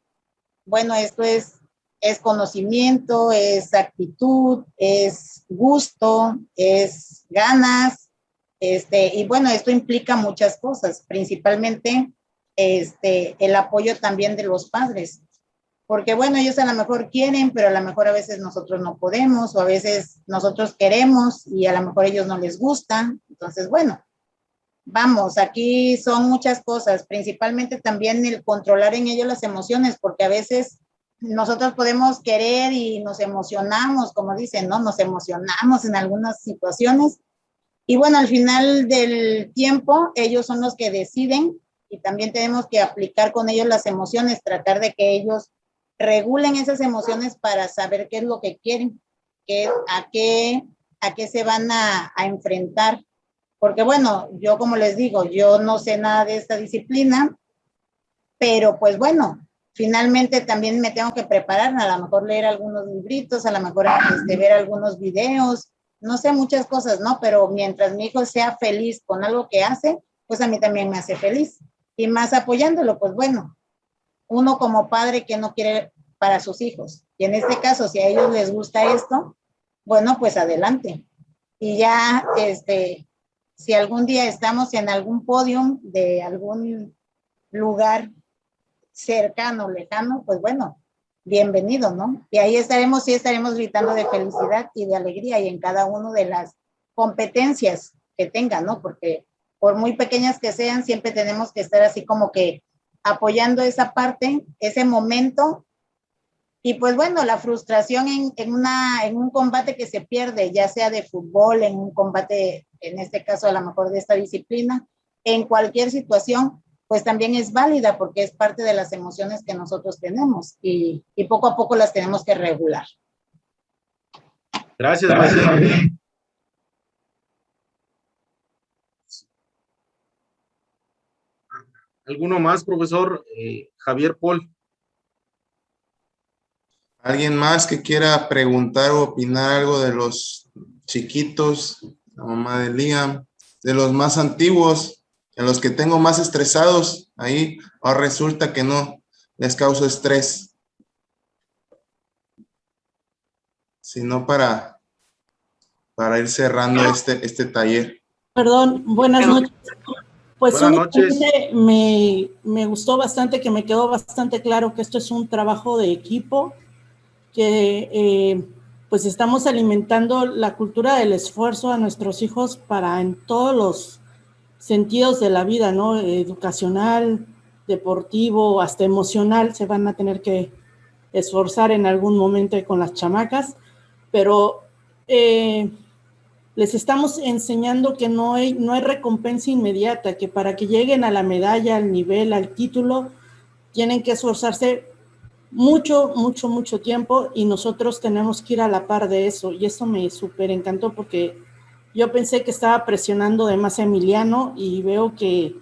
bueno, esto es conocimiento, es actitud, es gusto, es ganas, y bueno, esto implica muchas cosas, principalmente el apoyo también de los padres, porque bueno, ellos a lo mejor quieren, pero a lo mejor a veces nosotros no podemos, o a veces nosotros queremos y a lo mejor a ellos no les gusta, entonces bueno, vamos, aquí son muchas cosas, principalmente también el controlar en ellos las emociones, porque a veces nosotros podemos querer y nos emocionamos, como dicen, ¿no? Nos emocionamos en algunas situaciones. Y bueno, al final del tiempo, ellos son los que deciden y también tenemos que aplicar con ellos las emociones, tratar de que ellos regulen esas emociones para saber qué es lo que quieren, a qué se van a enfrentar. Porque bueno, yo como les digo, yo no sé nada de esta disciplina, pero pues bueno, finalmente también me tengo que preparar, a lo mejor leer algunos libritos, a lo mejor ver algunos videos, no sé, muchas cosas, ¿no? Pero mientras mi hijo sea feliz con algo que hace, pues a mí también me hace feliz. Y más apoyándolo, pues bueno, uno como padre que no quiere para sus hijos. Y en este caso, si a ellos les gusta esto, bueno, pues adelante. Y ya, si algún día estamos en algún podio de algún lugar cercano, lejano, pues bueno, bienvenido, ¿no? Y ahí estaremos, sí estaremos gritando de felicidad y de alegría y en cada una de las competencias que tengan, ¿no? Porque por muy pequeñas que sean, siempre tenemos que estar así como que apoyando esa parte, ese momento. Y pues bueno, la frustración en un combate que se pierde, ya sea de fútbol, en un combate, en este caso a lo mejor de esta disciplina, en cualquier situación, pues también es válida porque es parte de las emociones que nosotros tenemos y poco a poco las tenemos que regular. Gracias, Maite. ¿Alguno más, profesor? Javier Paul. ¿Alguien más que quiera preguntar o opinar algo de los chiquitos? La mamá de Liam, de los más antiguos, en los que tengo más estresados, ahí ahora resulta que no les causo estrés, sino para ir cerrando este taller. Perdón, buenas noches. Pues Buenas noches. únicamente me gustó bastante, que me quedó bastante claro que esto es un trabajo de equipo, que pues estamos alimentando la cultura del esfuerzo a nuestros hijos para en todos los sentidos de la vida, ¿no? Educacional, deportivo, hasta emocional, se van a tener que esforzar en algún momento con las chamacas, pero les estamos enseñando que no hay recompensa inmediata, que para que lleguen a la medalla, al nivel, al título, tienen que esforzarse mucho, mucho, mucho tiempo, y nosotros tenemos que ir a la par de eso, y eso me súper encantó, porque yo pensé que estaba presionando de más a Emiliano y veo que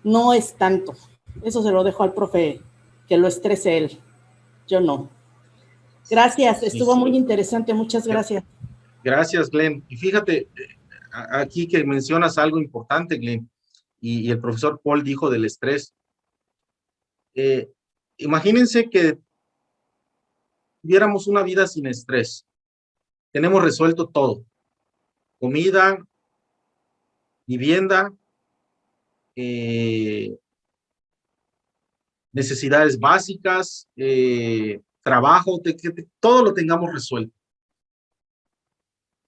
no es tanto. Eso se lo dejo al profe, que lo estrese él, yo no. Gracias, estuvo muy interesante, muchas gracias. Gracias, Glenn. Y fíjate, aquí que mencionas algo importante, Glenn, y el profesor Paul dijo del estrés. Imagínense que tuviéramos una vida sin estrés. Tenemos resuelto todo: comida, vivienda, necesidades básicas, trabajo, todo lo tengamos resuelto.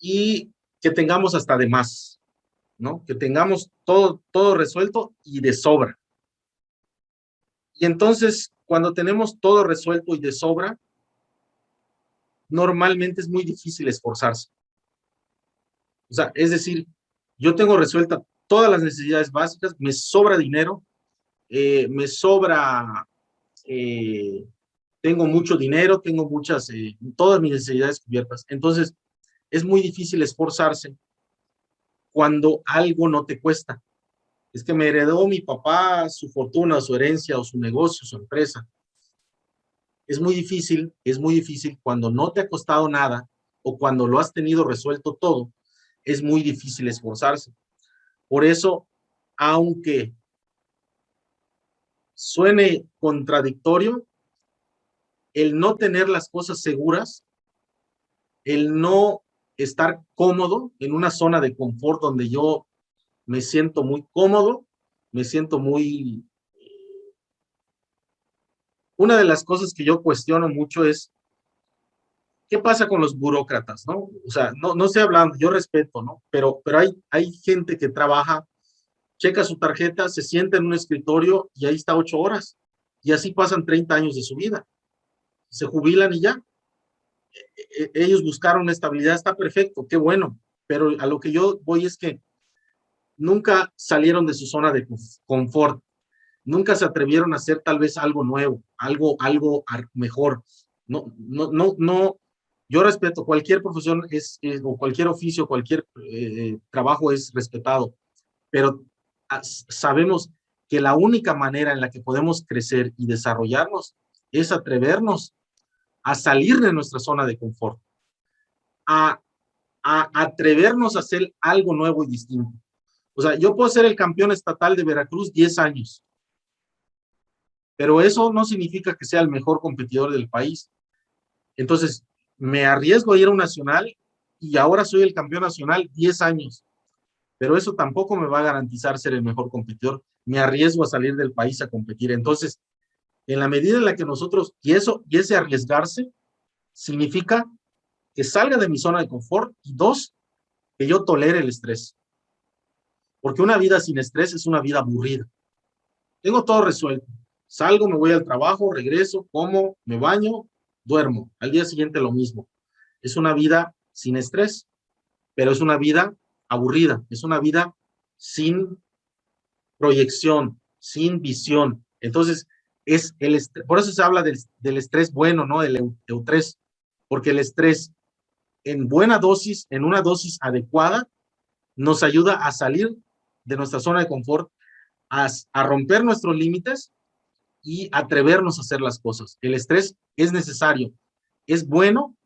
Y que tengamos hasta de más, ¿no? Que tengamos todo resuelto y de sobra. Y entonces, cuando tenemos todo resuelto y de sobra, normalmente es muy difícil esforzarse. O sea, es decir, yo tengo resueltas todas las necesidades básicas, me sobra dinero, me sobra, tengo mucho dinero, tengo todas mis necesidades cubiertas. Entonces, es muy difícil esforzarse cuando algo no te cuesta. Es que me heredó mi papá su fortuna, su herencia, o su negocio, su empresa. Es muy difícil cuando no te ha costado nada, o cuando lo has tenido resuelto todo, es muy difícil esforzarse. Por eso, aunque suene contradictorio, el no tener las cosas seguras, el no estar cómodo en una zona de confort donde yo me siento muy cómodo, me siento muy... Una de las cosas que yo cuestiono mucho es, ¿qué pasa con los burócratas, no? O sea, no estoy hablando, yo respeto, ¿no? Pero hay gente que trabaja, checa su tarjeta, se sienta en un escritorio y ahí está 8 horas. Y así pasan 30 años de su vida. Se jubilan y ya. Ellos buscaron una estabilidad, está perfecto, qué bueno. Pero a lo que yo voy es que nunca salieron de su zona de confort. Nunca se atrevieron a hacer tal vez algo nuevo, algo mejor. No. Yo respeto, cualquier profesión o cualquier oficio, cualquier trabajo es respetado, pero sabemos que la única manera en la que podemos crecer y desarrollarnos es atrevernos a salir de nuestra zona de confort, a atrevernos a hacer algo nuevo y distinto. O sea, yo puedo ser el campeón estatal de Veracruz 10 años, pero eso no significa que sea el mejor competidor del país. Entonces, me arriesgo a ir a un nacional y ahora soy el campeón nacional 10 años, pero eso tampoco me va a garantizar ser el mejor competidor. Me arriesgo a salir del país a competir. Entonces, en la medida en la que nosotros, y ese arriesgarse significa que salga de mi zona de confort, y 2, que yo tolere el estrés. Porque una vida sin estrés es una vida aburrida. Tengo todo resuelto. Salgo, me voy al trabajo, regreso, como, me baño, duermo. Al día siguiente lo mismo. Es una vida sin estrés, pero es una vida aburrida. Es una vida sin proyección, sin visión. Entonces, por eso se habla del estrés bueno, ¿no? Del eustrés, porque el estrés en buena dosis, en una dosis adecuada, nos ayuda a salir de nuestra zona de confort, a romper nuestros límites y atrevernos a hacer las cosas. El estrés es necesario, es bueno,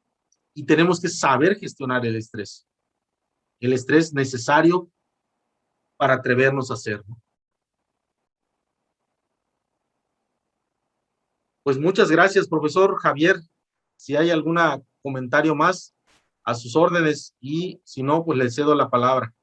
y tenemos que saber gestionar el estrés. El estrés necesario para atrevernos a hacerlo. Pues muchas gracias, profesor Javier. Si hay algún comentario más, a sus órdenes, y si no, pues le cedo la palabra.